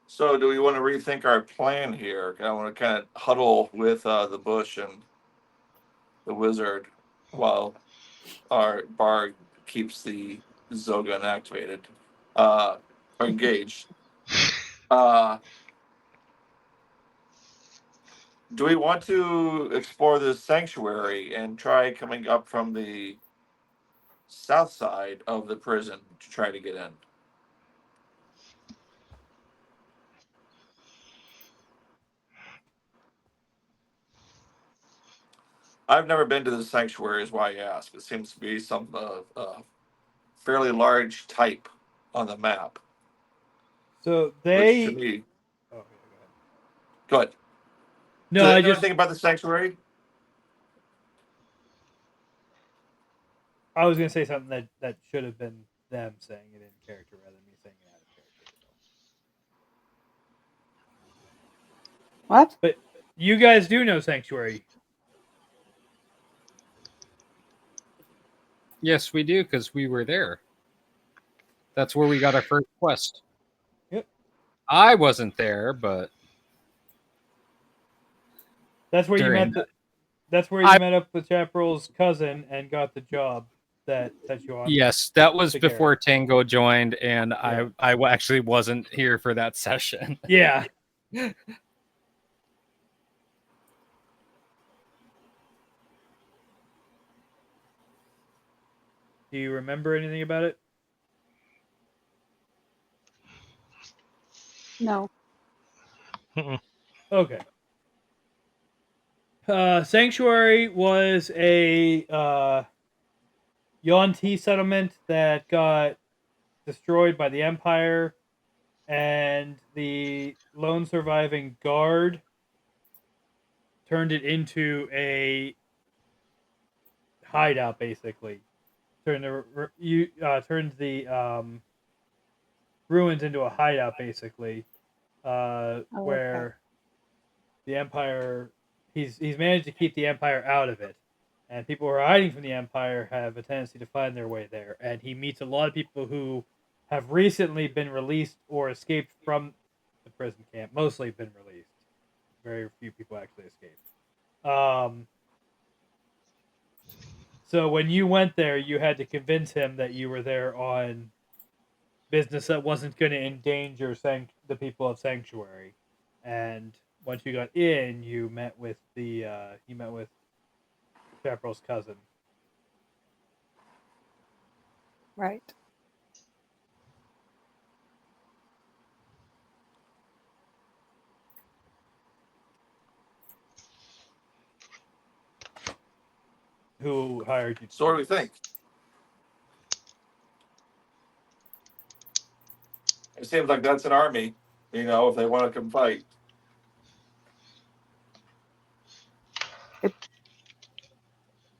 So, do we want to rethink our plan here? I want to kind of huddle with the bush and the wizard while our bard keeps the Zogun activated or engaged. Do we want to explore this sanctuary and try coming up from the south side of the prison to try to get in? I've never been to the sanctuary, is why I ask. It seems to be some fairly large type on the map. So Which to me, Oh, yeah, go ahead. no, Do I they know just anything about the sanctuary? I was gonna say something that should have been them saying it in character rather than me saying it out of character. What? But you guys do know Sanctuary. Yes, we do, because we were there. That's where we got our first quest. Yep. I wasn't there, but That's where you During met. That's where you met up with Chaparral's cousin and got the job that set you on. yes, that was to before Garrett. Tango joined, and Yeah. I actually wasn't here for that session. Yeah. Do you remember anything about it? No. Okay. Sanctuary was a Yuan-Ti settlement that got destroyed by the Empire, and the lone surviving guard turned it into a hideout, basically. Turned the ruins into a hideout, basically, where the Empire. He's managed to keep the Empire out of it, and people who are hiding from the Empire have a tendency to find their way there. And he meets a lot of people who have recently been released or escaped from the prison camp. Mostly been released. Very few people actually escaped. So when you went there, you had to convince him that you were there on business that wasn't going to endanger the people of Sanctuary. And once you got in, you met with Chaparral's cousin. Right. Who hired you? So what do we think? It seems like that's an army, if they want to come fight.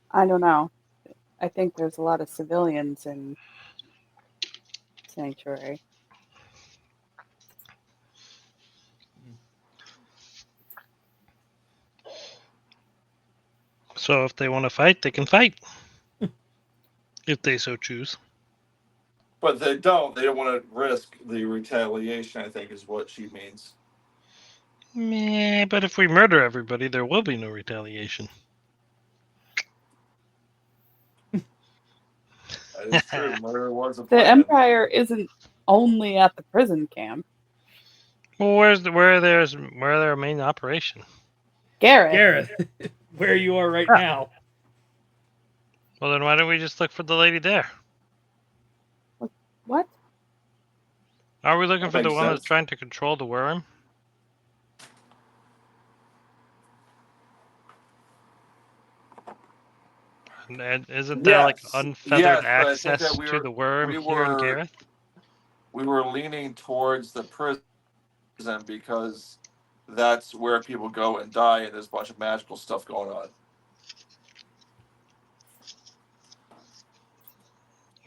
I don't know. I think there's a lot of civilians in sanctuary. So if they want to fight, they can fight. If they so choose. But they don't. They don't want to risk the retaliation, I think, is what she means. Meh, but if we murder everybody, there will be no retaliation. That is true. Murder was a The plan. Empire isn't only at the prison camp. Well, where their main operation? Gareth. Gareth, where you are right Ah. now. Well, then why don't we just look for the lady there? What? Are we looking That for the makes one that's sense. trying to control the worm? And isn't there like Yes. unfeathered Yes, but I think access that to the worm we here in were Gareth? we were leaning towards the prison because that's where people go and die, and there's a bunch of magical stuff going on.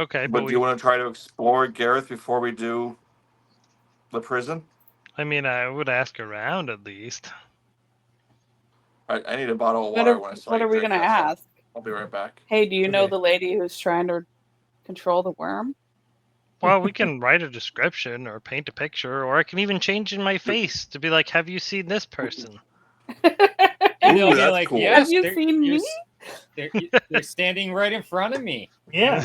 Okay, But do you want to try to explore Gareth before we do the prison? I mean, I would ask around at least. I need a bottle of What water are, when I saw what you are we drink going to that, so ask? I'll be right back. Hey, do you know Okay. the lady who's trying to control the worm? Well, we can write a description or paint a picture, or I can even change in my face to be like, "Have you seen this person?" And they'll Ooh, be that's like, cool. yes, Have you seen me? They're standing right in front of me. Yeah.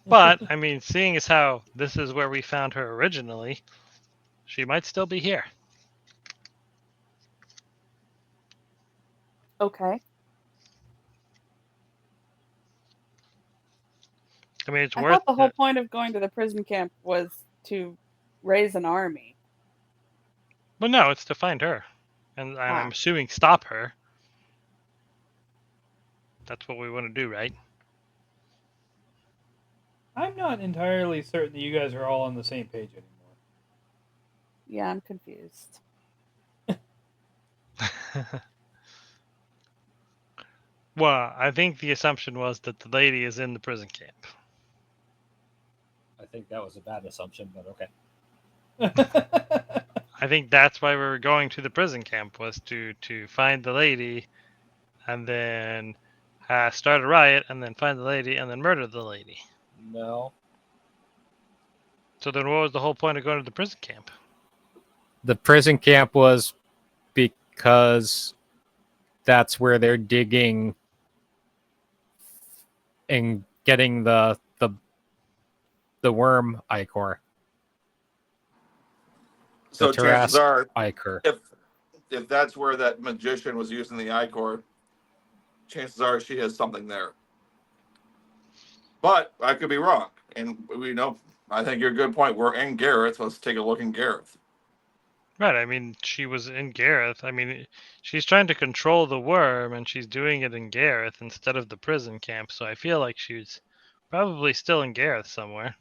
But I mean, seeing as how this is where we found her originally, she might still be here. Okay. I mean, it's I worth thought the whole it. point of going to the prison camp was to raise an army. Well, no, it's to find her, and I'm Ah. assuming stop her. That's what we want to do, right? I'm not entirely certain that you guys are all on the same page anymore. Yeah, I'm confused. Well, I think the assumption was that the lady is in the prison camp. I think that was a bad assumption, but okay. I think that's why we were going to the prison camp, was to find the lady, and then start a riot, and then find the lady, and then murder the lady. No. So then, what was the whole point of going to the prison camp? The prison camp was because that's where they're digging and getting the worm ichor. So The chances Tarrasque are, ichor. if that's where that magician was using the ichor, chances are she has something there. But I could be wrong, and we know. I think you're a good point. We're in Gareth. Let's take a look in Gareth. Right, I mean, she was in Gareth. I mean, she's trying to control the worm, and she's doing it in Gareth instead of the prison camp, so I feel like she's probably still in Gareth somewhere.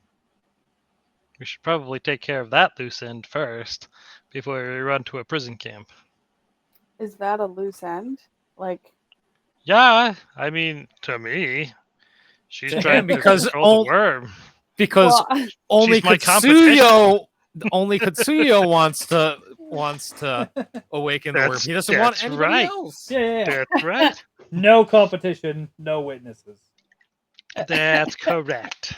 We should probably take care of that loose end first, before we run to a prison camp. Is that a loose end? Like, Yeah, I mean, to me, she's To trying him, to because control the worm. because well, only She's my competition. Katsuyo wants to awaken the worm. That's- He doesn't want that's anybody right. else. Yeah. That's right. No competition, no witnesses. That's correct.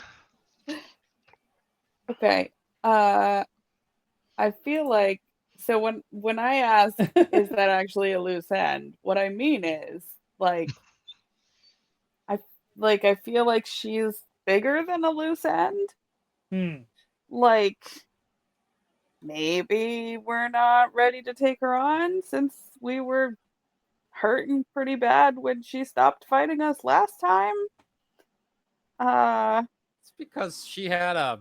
okay. I feel like so when I ask, is that actually a loose end? What I mean is like I feel like she's bigger than a loose end. Like maybe we're not ready to take her on since we were hurting pretty bad when she stopped fighting us last time. It's because she had a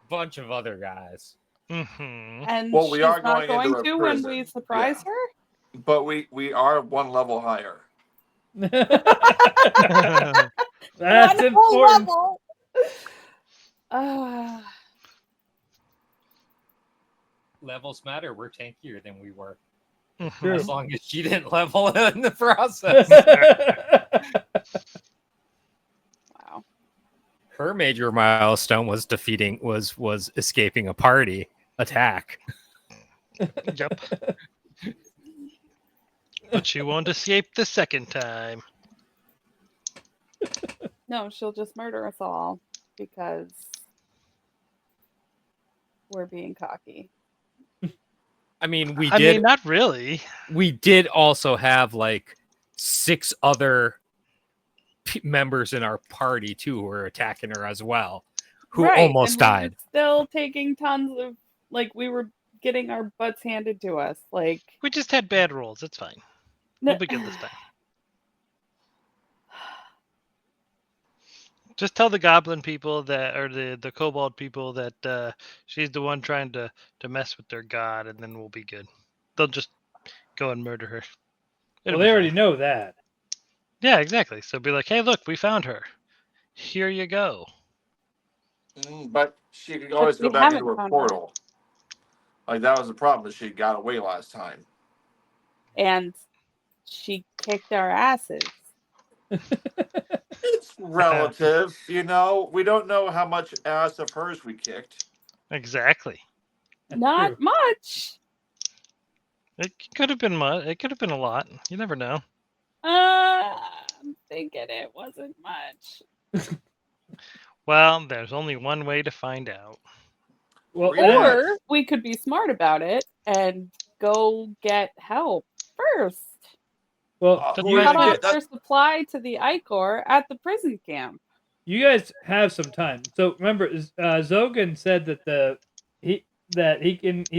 bunch of other guys. Mm-hmm. And Well, we she's are not going into going a to when prison. we surprise Yeah. her. But we are one level higher. That's One whole important. level. Levels matter. We're tankier than we were. True. As long as she didn't level in the process. Wow. Her major milestone was was escaping a party attack. Yep. But she won't escape the second time. No, she'll just murder us all because we're being cocky. I mean, I mean, not really. we did also have like 6 other members in our party too who were attacking her as well, who Right, almost and we were died. still taking tons of we were getting our butts handed to us. Like We just had bad rolls. It's fine. We'll be good this time. Just tell the goblin people that, or the kobold people that she's the one trying to mess with their god, and then we'll be good. They'll just go and murder her. Well, It'll they be already fine. know that. Yeah, exactly. So be like, hey, look, we found her. Here you go. But she could always we go back haven't into her found her. portal. Like that was the problem. She got away last time. And she kicked our asses. It's relative, you know. We don't know how much ass of hers we kicked. Exactly. That's Not true. much. It could have been it could have been a lot. You never know. I'm thinking it wasn't much. Well, there's only one way to find out. Well, Or we could be smart about it and go get help first. well, That's Who are Cut you off gonna get? their supply to the Icor at the prison camp. you guys have some time. So remember, Zogan said that he's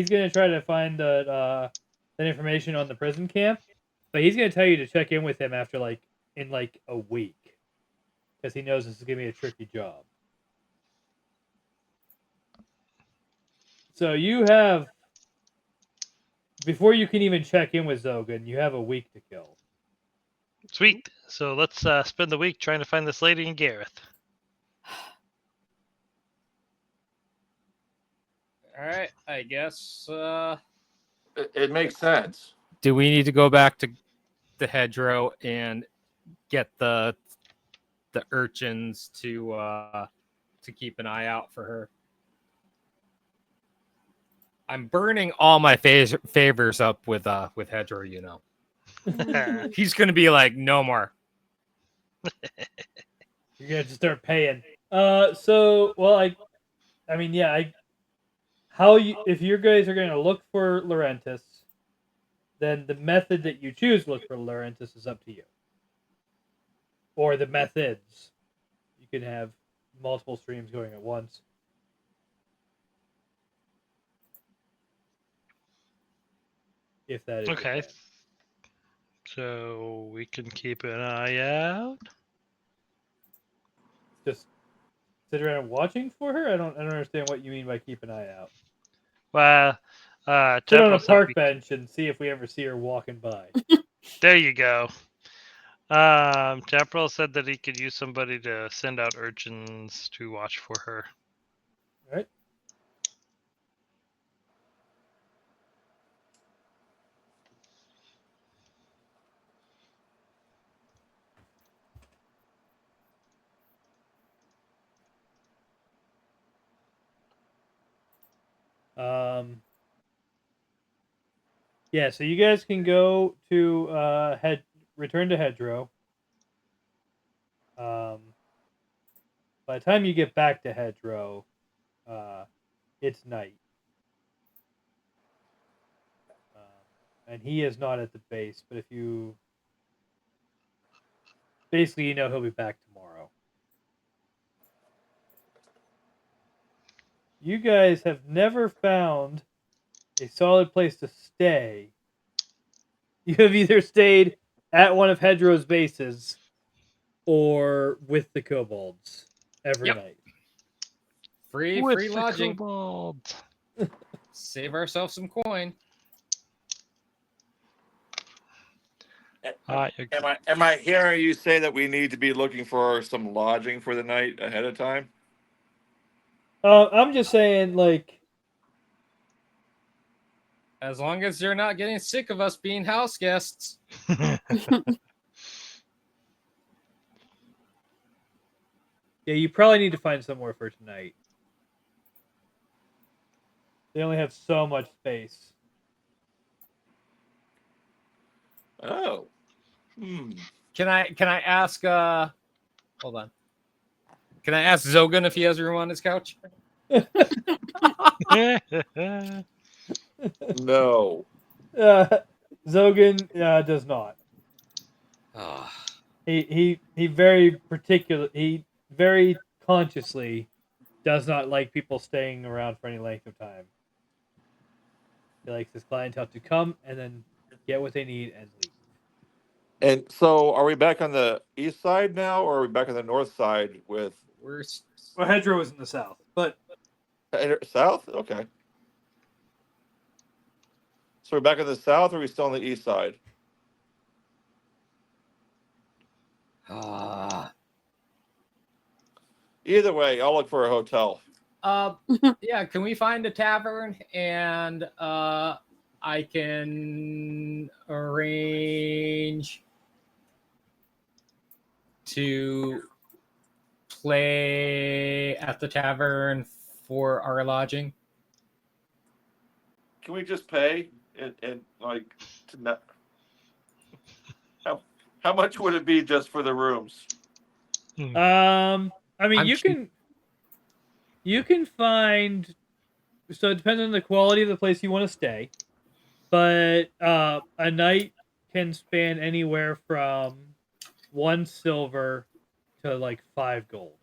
gonna try to find that information on the prison camp, but he's gonna tell you to check in with him after in a week, because he knows this is gonna be a tricky job. So you have, before you can even check in with Zogan, you have a week to kill. Sweet. So let's spend the week trying to find this lady in Gareth. All right, I guess. It makes sense. Do we need to go back to the hedgerow and get the urchins to keep an eye out for her? I'm burning all my favors up with hedgerow. You know, he's gonna be like, no more. You're gonna have to start paying. I mean, yeah, if you guys are gonna look for Lorentus, then the method that you choose to look for Lorentus is up to you. Or the methods. You can have multiple streams going at once. If that is your Okay. plan. So we can keep an eye out. Just sit around watching for her? I don't understand what you mean by keep an eye out. Well, Sit on a Temporal said park bench and see if we ever see her walking by. there you go. Temporal said that he could use somebody to send out urchins to watch for her. Right? Yeah, so you guys can go to return to Hedgerow. By the time you get back to Hedgerow, it's night. And he is not at the base, but basically, you know he'll be back tomorrow. You guys have never found a solid place to stay. You have either stayed at one of Hedgerow's bases or with the kobolds every night. Free With the lodging. kobolds. Save ourselves some coin. Am I hearing you say that we need to be looking for some lodging for the night ahead of time? I'm just saying, As long as you're not getting sick of us being house guests. Yeah, you probably need to find somewhere for tonight. They only have so much space. Oh. Can I ask hold on. Can I ask Zogan if he has room on his couch? No. Zogan does not. Oh. He very he very consciously does not like people staying around for any length of time. He likes his clientele to come and then get what they need and leave. And so, are we back on the east side now, or are we back on the north side with Well, Hedgerow is in the south, but south? Okay. So we're back on the south, or are we still on the east side? Either way, I'll look for a hotel. Yeah, can we find a tavern and I can arrange to play at the tavern for our lodging? Can we just pay and like to not? How much would it be just for the rooms? I mean, I'm you can find. So it depends on the quality of the place you want to stay, but a night can span anywhere from 1 silver to like 5 gold.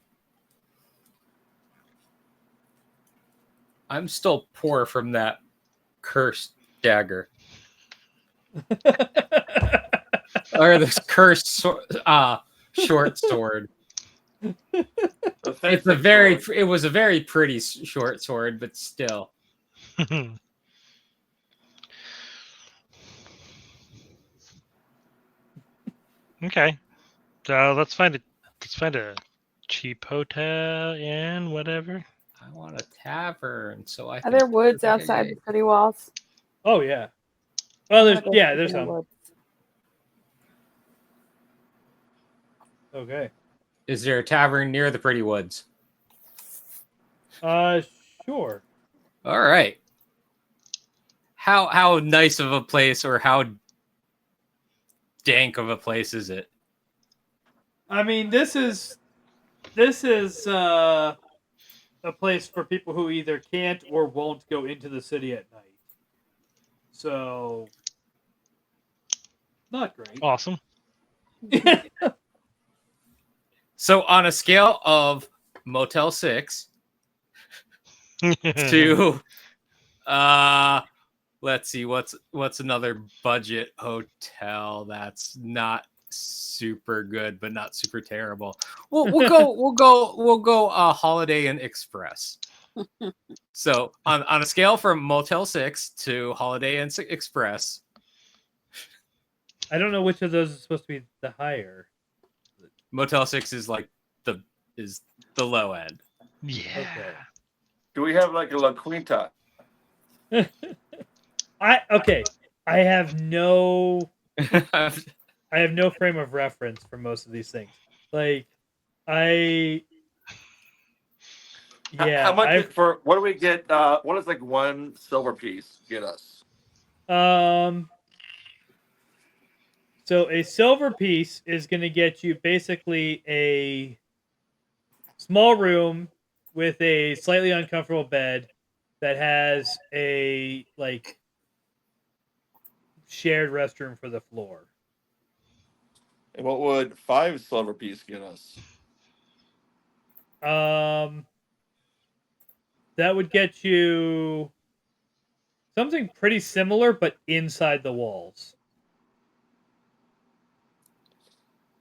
I'm still poor from that cursed dagger. Or this cursed short sword. It was a very pretty short sword, but still. Okay, so let's find a cheap hotel and whatever. I want a tavern, so I. Are there woods outside the city walls? Oh yeah. Well, there's I'll go there's in the some. woods. Okay. Is there a tavern near the Pretty Woods? Sure. All right. How nice of a place, or how dank of a place is it? I mean, this is a place for people who either can't or won't go into the city at night. So, not great. Awesome. So on a scale of Motel 6 to let's see, what's another budget hotel that's not super good but not super terrible. We'll go Holiday Inn Express. So on a scale from Motel 6 to Holiday Inn Express, I don't know which of those is supposed to be the higher. Motel 6 is like the low end. Yeah. Okay. Do we have like a La Quinta? I have no frame of reference for most of these things. Like How much for what do we get? What does like 1 silver piece get us? So a silver piece is going to get you basically a small room with a slightly uncomfortable bed that has a like shared restroom for the floor. And what would 5 silver piece get us? That would get you something pretty similar, but inside the walls.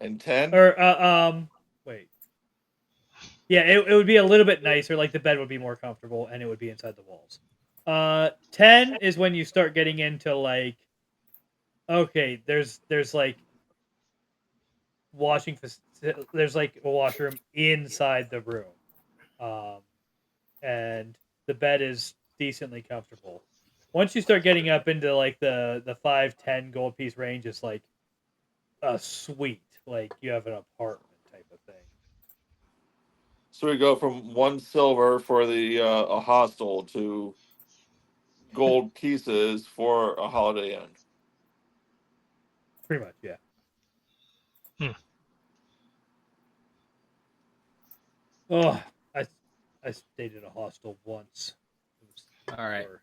And 10? Or wait. Yeah, it would be a little bit nicer. Like the bed would be more comfortable, and it would be inside the walls. 10 is when you start getting into like, okay, there's like there's like a washroom inside the room, and the bed is decently comfortable. once you start getting up into like the 5-10 gold piece range, it's like a suite, like you have an apartment type of thing. So we go from 1 silver for the a hostel to gold pieces for a Holiday Inn. Pretty much, yeah. Hmm. Oh, I stayed at a hostel once. It was All right. horror.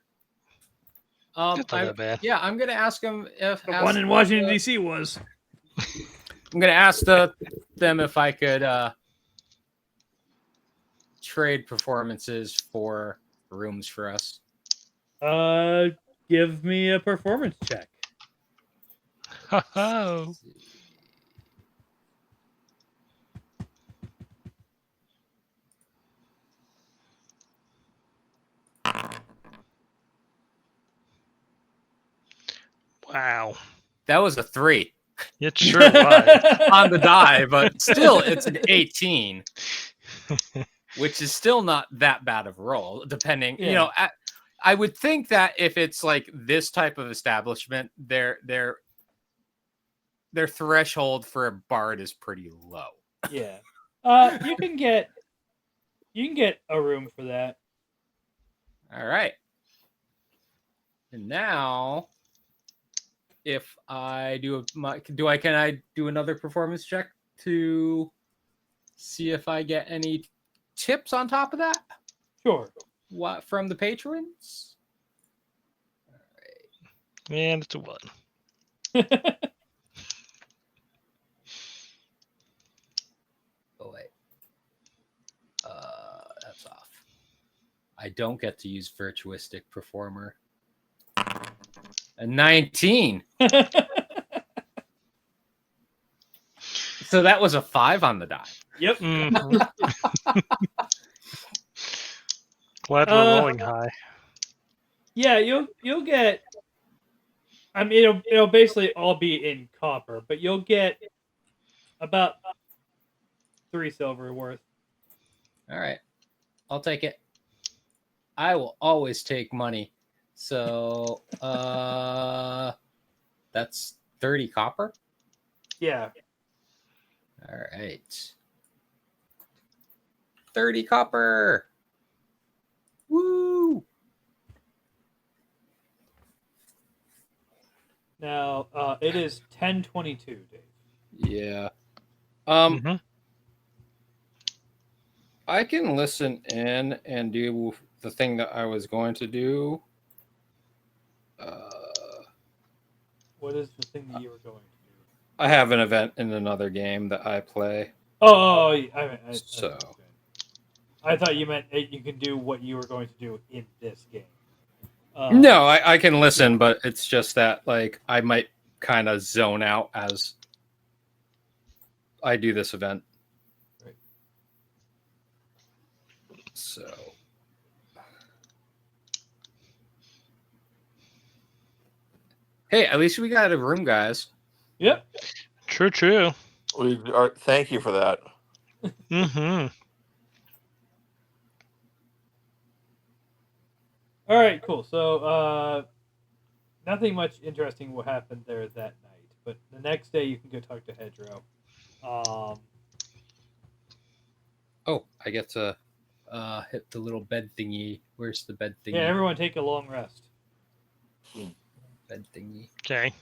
It's not that bad. Yeah, I'm gonna ask him if The one in Washington D.C. was. I'm gonna ask them if I could trade performances for rooms for us. Give me a performance check. Oh. Wow. That was a 3 It sure was. on the die, but still, it's an 18, which is still not that bad of a roll. Depending, you Yeah. know, I would think that if it's like this type of establishment, their threshold for a bard is pretty low. Yeah. You can get a room for that. All right. And now, if I can I do another performance check to see if I get any tips on top of that? Sure. What from the patrons? And it's a 1. Oh wait. That's off. I don't get to use virtuistic performer. A 19. So that was a 5 on the die. Yep. Mhm. Glad we're rolling high. Yeah, you'll get. I mean, it'll basically all be in copper, but you'll get about 3 silver worth. All right. I'll take it. I will always take money. So that's 30 copper. Yeah. All right. 30 copper. Woo! Now it is 10:22, Dave. Yeah. Mhm. I can listen in and do the thing that I was going to do. What is the thing that you were going to do? I have an event in another game that I play. Oh, So. I thought you meant you can do what you were going to do in this game. No, I can listen, but it's just that like I might kind of zone out as I do this event. Right. So. Hey, at least we got a room, guys. Yep. True. We are. Thank you for that. Mm-hmm. All right, cool. So, nothing much interesting will happen there that night, but the next day you can go talk to Hedgerow. Oh, I get to hit the little bed thingy. Where's the bed thingy? Yeah, everyone take a long rest. Bed thingy. Okay.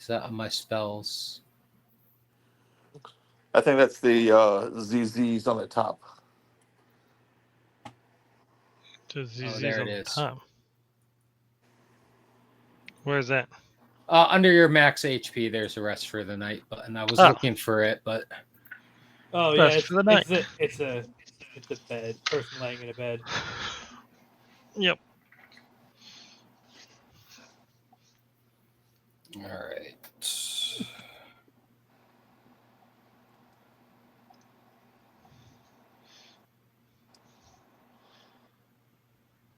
Is that on my spells? I think that's the ZZs on the top. There it is. Top. Where's that? Under your max HP, there's a rest for the night button. I was Oh. looking for it, but Oh yeah, Rest for the night. it's a bed. Person laying in a bed. Yep. all right.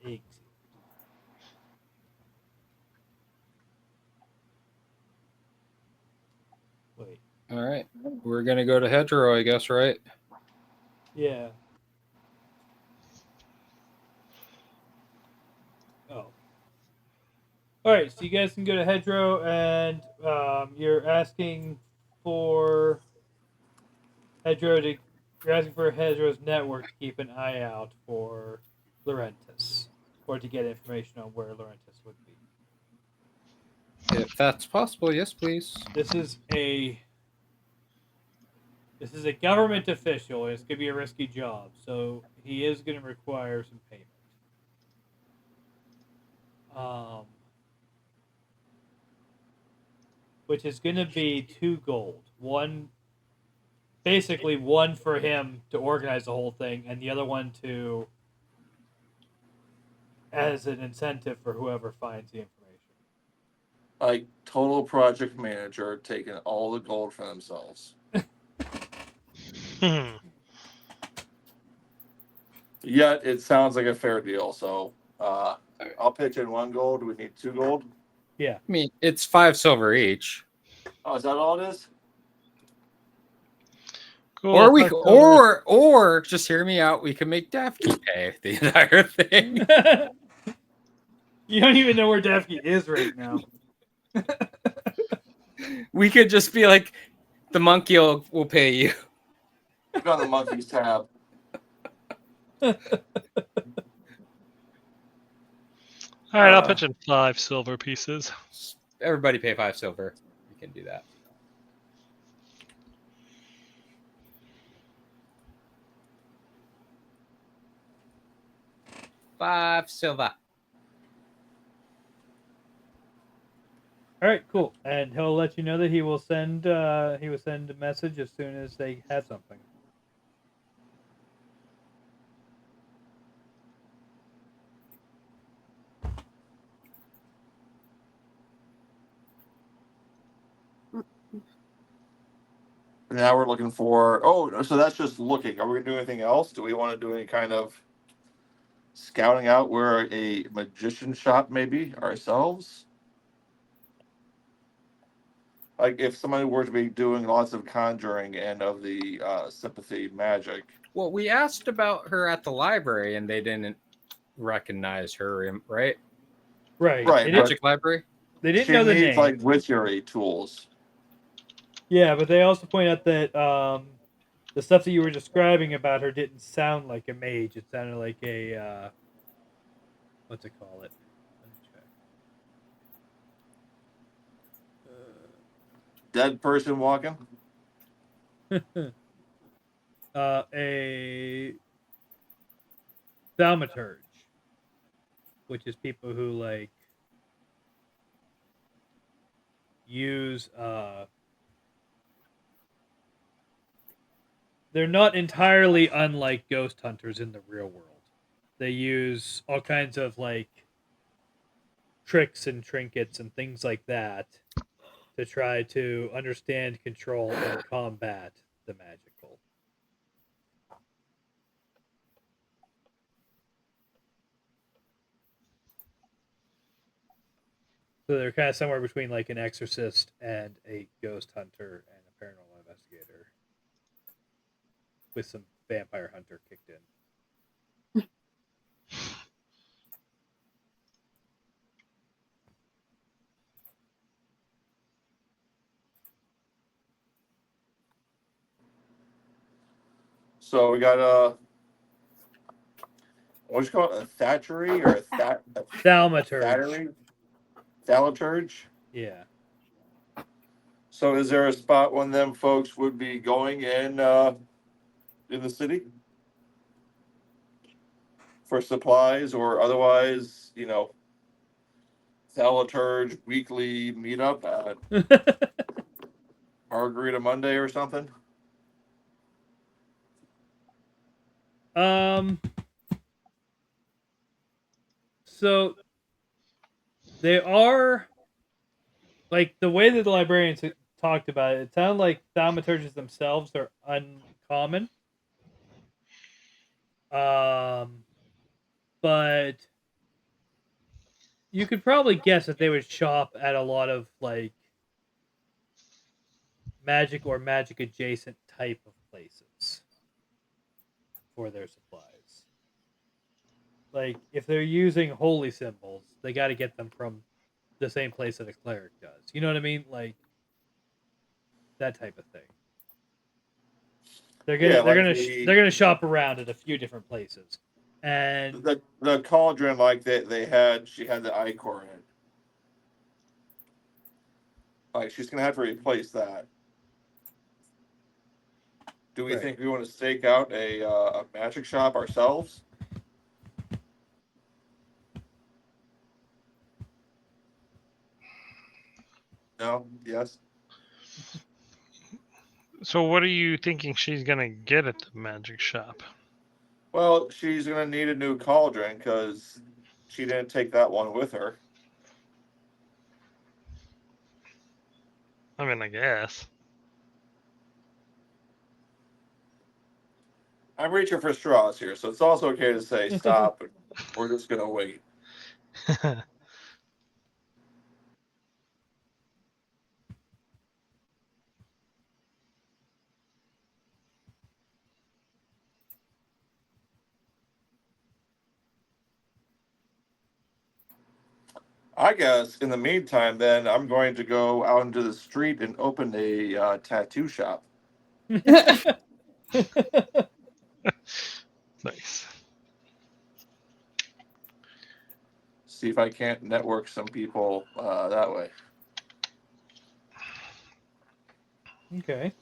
Wait. All right. We're gonna go to Hedgerow, I guess, right? Yeah. All right, so you guys can go to Hedgerow, and you're asking for Hedgerow to. You're asking for Hedgerow's network to keep an eye out for Lorentus, or to get information on where Lorentus would be. If that's possible, yes, please. This is a government official. It's going to be a risky job, so he is going to require some payment. Which is going to be 2 gold. Basically one for him to organize the whole thing, and the other one to as an incentive for whoever finds the information. Like total project manager taking all the gold for themselves. Yet it sounds like a fair deal. So I'll pitch in 1 gold. Do we need 2 gold? Yeah. I mean, it's 5 silver each. Oh, is that all it is? Cool. Or we, Fuck over. or just hear me out. We can make Daphne pay the entire thing. You don't even know where Daphne is right now. We could just be like, the monkey will pay you. Look on the monkey's tab. All right, I'll pitch in 5 silver pieces. Everybody pay 5 silver. We can do that. $5 silver. All right, cool. And he'll let you know that he will send a message as soon as they have something. Now we're looking for. Oh, so that's just looking. Are we gonna do anything else? Do we want to do any kind of scouting out where a magician shop may be ourselves? Like if somebody were to be doing lots of conjuring and of the sympathy magic. Well, we asked about her at the library, and they didn't recognize her, right? Right. Right, They but- didn't, Magic library. they didn't She know the needs name. like witchery tools. Yeah, but they also point out that the stuff that you were describing about her didn't sound like a mage. It sounded like a what's it call it? Let me Dead person walking. check. A thaumaturge, which is people who like use they're not entirely unlike ghost hunters in the real world. They use all kinds of like tricks and trinkets and things like that to try to understand, control, and combat the magical. So they're kind of somewhere between like an exorcist and a ghost hunter and a paranormal investigator, with some vampire hunter kicked in. So we got what'd you call it? A thatchery or a Thaumaturge. thattery? Thaumaturge? Yeah. So is there a spot when them folks would be going in the city for supplies or otherwise, Thaumaturge weekly meetup at Margarita Monday or something? So they are like the way that the librarians talked about it. It sounded like thaumaturges themselves are uncommon. But you could probably guess that they would shop at a lot of like magic or magic adjacent type of places for their supplies. Like if they're using holy symbols, they got to get them from the same place that a cleric does. You know what I mean? Like that type of thing. They're gonna shop around at a few different places, and the cauldron like she had the ichor in it. Like she's gonna have to replace that. Do we think we want to stake out a magic shop ourselves? No. Yes. So what are you thinking she's gonna get at the magic shop? Well, she's gonna need a new cauldron because she didn't take that one with her. I mean, I guess. I'm reaching for straws here, so it's also okay to say stop. And we're just gonna wait. I guess in the meantime, then I'm going to go out into the street and open a tattoo shop. Nice. See if I can't network some people that way. okay.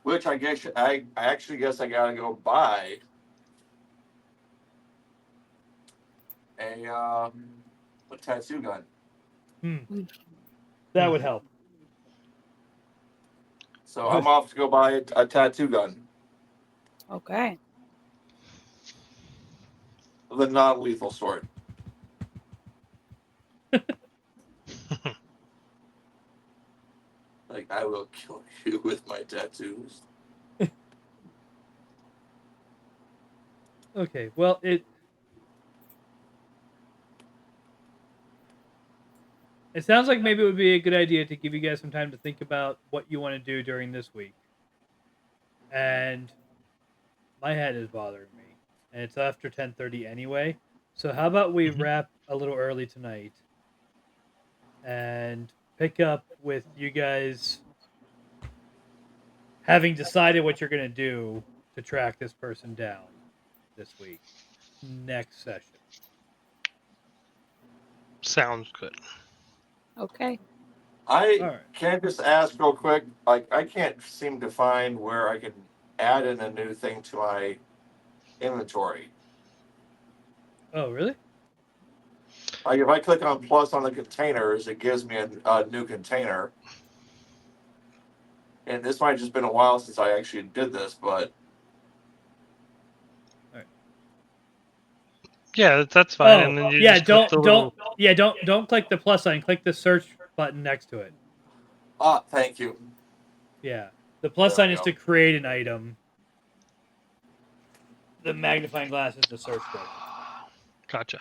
Which I guess I actually guess I gotta go buy a tattoo gun. That would help. So I'm off to go buy a tattoo gun. Okay. The non-lethal sort. Like, I will kill you with my tattoos. Okay. Well, it sounds like maybe it would be a good idea to give you guys some time to think about what you want to do during this week. And my head is bothering me, and it's after 10:30 anyway. So how about we wrap a little early tonight and pick up with you guys having decided what you're going to do to track this person down this week, next session. Sounds good. Okay. I can't just ask real quick. Like, I can't seem to find where I can add in a new thing to my inventory. Oh, really? Like, if I click on plus on the containers, it gives me a new container. And this might have just been a while since I actually did this, but Yeah, that's fine. And then you just click the little... don't click the plus sign. Click the search button next to it. Thank you. Yeah, the plus sign is to create an item. The magnifying glass is the search button. Gotcha.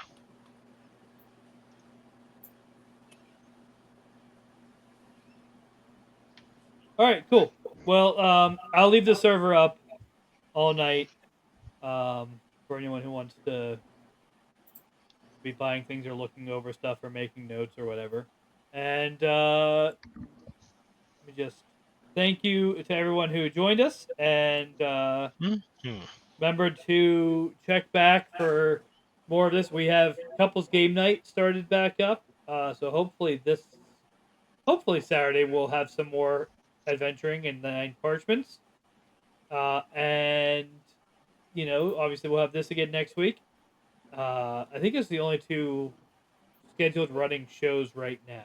All right, cool. Well, I'll leave the server up all night for anyone who wants to be buying things or looking over stuff or making notes or whatever. And let me just thank you to everyone who joined us. And remember to check back for more of this. We have couples game night started back up. So hopefully Saturday we'll have some more adventuring in the 9 parchments. And obviously we'll have this again next week. I think it's the only 2 scheduled running shows right now.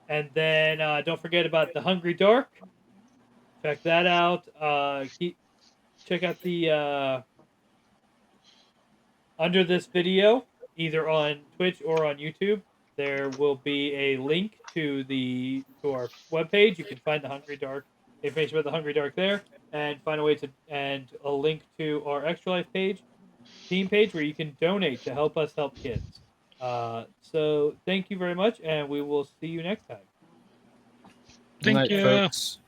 And then don't forget about the Hungry Dark. Check that out. Check out the under this video, either on Twitch or on YouTube. There will be a link to our webpage. You can find the Hungry Dark information about the Hungry Dark there, and find a way to and a link to our Extra Life team page where you can donate to help us help kids. So thank you very much, and we will see you next time. Thank Good night, you. folks.